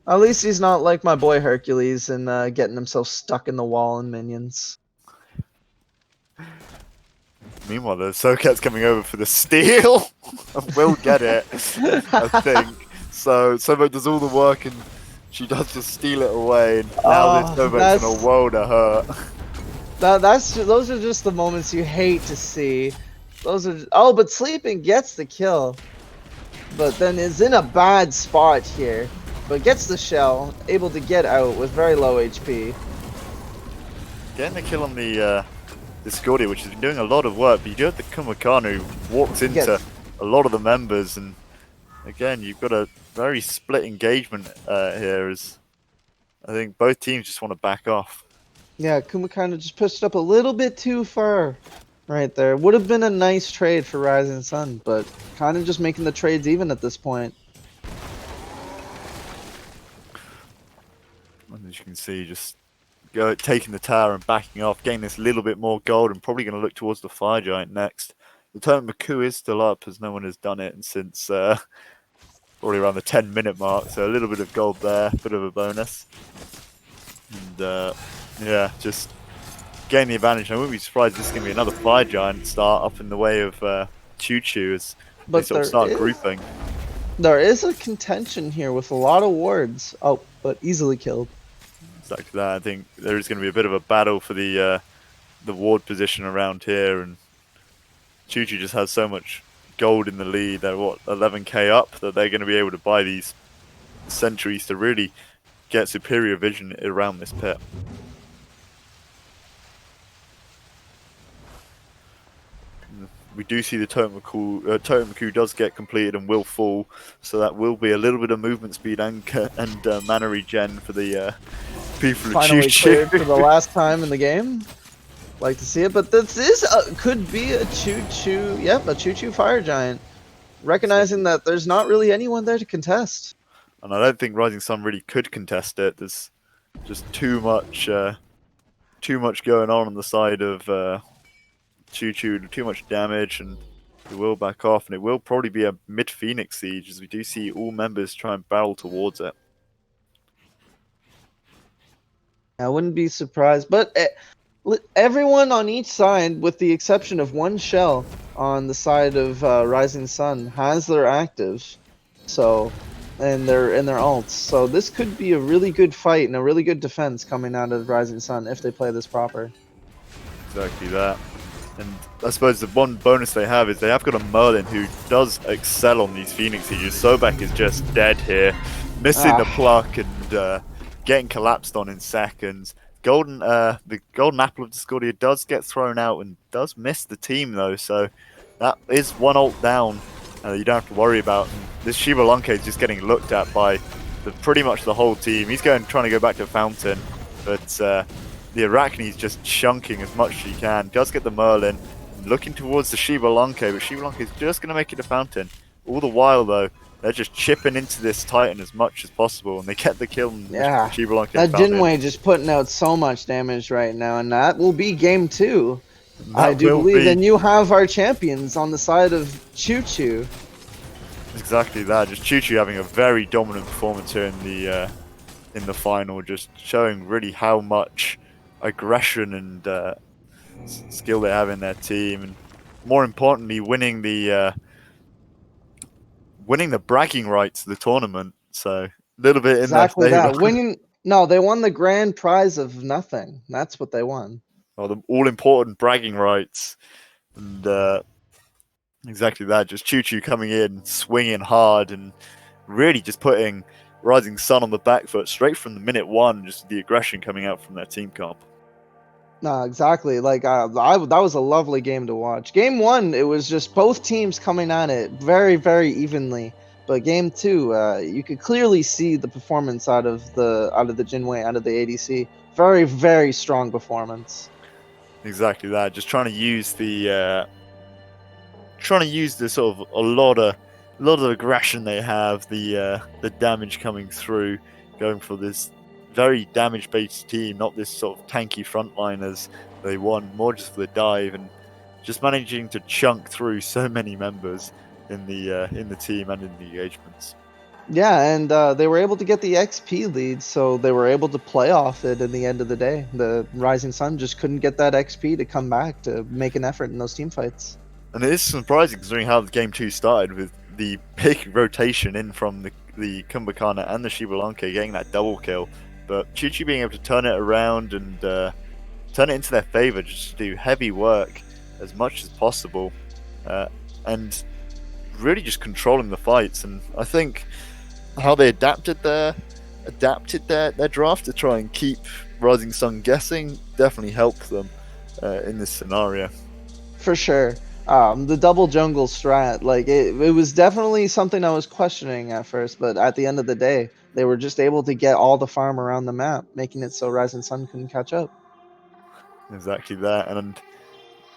At least he's not like my boy Hercules and getting himself stuck in the wall and minions. Meanwhile, the Soket's coming over for the steal. We'll get it, I think. So Sobek does all the work and she does just steal it away. And now this Sobek's in a world of hurt. Those are just the moments you hate to see. Those are but Sleeping gets the kill, but then is in a bad spot here. But gets the shell, able to get out with very low HP. Getting the kill on the Discordia, which has been doing a lot of work, but you do have the Kumakano who walks into a lot of the members, and again, you've got a very split engagement here, as I think both teams just want to back off. Yeah, Kumakano just pushed up a little bit too far right there. Would have been a nice trade for Rising Sun, but kind of just making the trades even at this point. And as you can see, just taking the tower and backing off, getting this little bit more gold, and probably going to look towards the Fire Giant next. The Totem of Choo is still up, as no one has done it since probably around the 10-minute mark, so a little bit of gold there, bit of a bonus. And yeah, just getting the advantage. I wouldn't be surprised this is going to be another Fire Giant start up in the way of Choo-Choo as they sort of start grouping. There is a contention here with a lot of wards. Oh, but easily killed. Exactly that. I think there is going to be a bit of a battle for the ward position around here, and Choo-Choo just has so much gold in the lead. They're 11k up, that they're going to be able to buy these sentries to really get superior vision around this pit. We do see the Totem of Choo does get completed and will fall, so that will be a little bit of movement speed and mana regen for the people of Choo-Choo. For the last time in the game. Like to see it, but this is could be a Choo-Choo. Yep, a Choo-Choo Fire Giant. recognizing that there's not really anyone there to contest. And I don't think Rising Sun really could contest it. There's just too much going on the side of Choo, too much damage, and it will back off, and it will probably be a mid-Phoenix siege, as we do see all members try and barrel towards it. I wouldn't be surprised, but everyone on each side, with the exception of one shell on the side of Rising Sun, has their actives, so and their ults. So this could be a really good fight and a really good defense coming out of Rising Sun if they play this proper. Exactly that. And I suppose the one bonus they have is they have got a Merlin who does excel on these Phoenix Sieges. Sobek is just dead here, missing the pluck and getting collapsed on in seconds. The golden apple of Discordia does get thrown out and does miss the team though, so that is one ult down you don't have to worry about. And this Shiba Lunke is just getting looked at by pretty much the whole team. He's trying to go back to Fountain, but the Arachne is just chunking as much as he can. Does get the Merlin, looking towards the Shiba Lunke, but Shiba Lunke is just going to make it to Fountain. All the while though, they're just chipping into this Titan as much as possible, and they get the kill. Yeah, Shiba Lunke that Jinwei just putting out so much damage right now, and that will be game 2. I do believe, and you have our champions on the side of Choo. Exactly that. Just Choo having a very dominant performance here in the final, just showing really how much aggression and skill they have in their team, and more importantly, winning the bragging rights of the tournament. So a little bit exactly in their that. Winning. No, they won the grand prize of nothing. That's what they won. Oh, the all-important bragging rights, and exactly that. Just Choo coming in, swinging hard, and really just putting Rising Sun on the back foot straight from the minute one. Just the aggression coming out from their team comp. No, exactly. Like that was a lovely game to watch. Game 1, it was just both teams coming at it very, very evenly. But game 2, you could clearly see the performance out of the Jinwei, out of the ADC. Very, very strong performance. Exactly that. Just trying to use the sort of a lot of aggression they have, the damage coming through, going for this very damage-based team, not this sort of tanky frontliners they want, more just for the dive, and just managing to chunk through so many members in the team and in the engagements. Yeah, and they were able to get the XP lead, so they were able to play off it in the end of the day. The Rising Sun just couldn't get that XP to come back to make an effort in those team fights. And it is surprising considering how the game 2 started, with the big rotation in from the Kumbhakana and the Shiba Lunke getting that double kill. But Choo being able to turn it around and turn it into their favor, just to do heavy work as much as possible, and really just controlling the fights. And I think how they adapted their draft to try and keep Rising Sun guessing definitely helped them in this scenario. For sure. The double jungle strat, like it was definitely something I was questioning at first, but at the end of the day, they were just able to get all the farm around the map, making it so Rising Sun couldn't catch up. Exactly that. And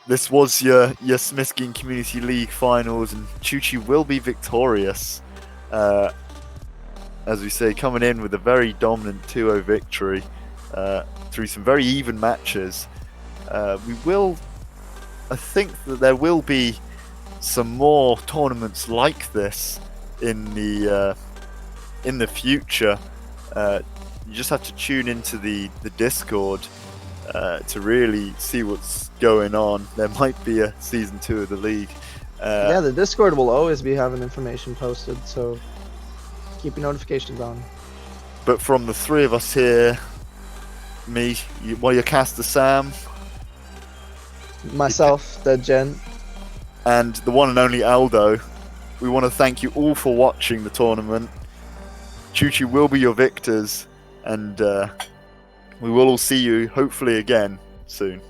this was your Smisken Community League finals, and Choo will be victorious. As we say, coming in with a very dominant 2-0 victory through some very even matches. I think that there will be some more tournaments like this in the future. You just have to tune into the Discord to really see what's going on. There might be a season 2 of the league. Yeah, the Discord will always be having information posted, so keep your notifications on. But from the three of us here, me, your caster Sam, myself, Dead Gen, and the one and only Aldo, we want to thank you all for watching the tournament. Choo will be your victors, and we will all see you hopefully again soon.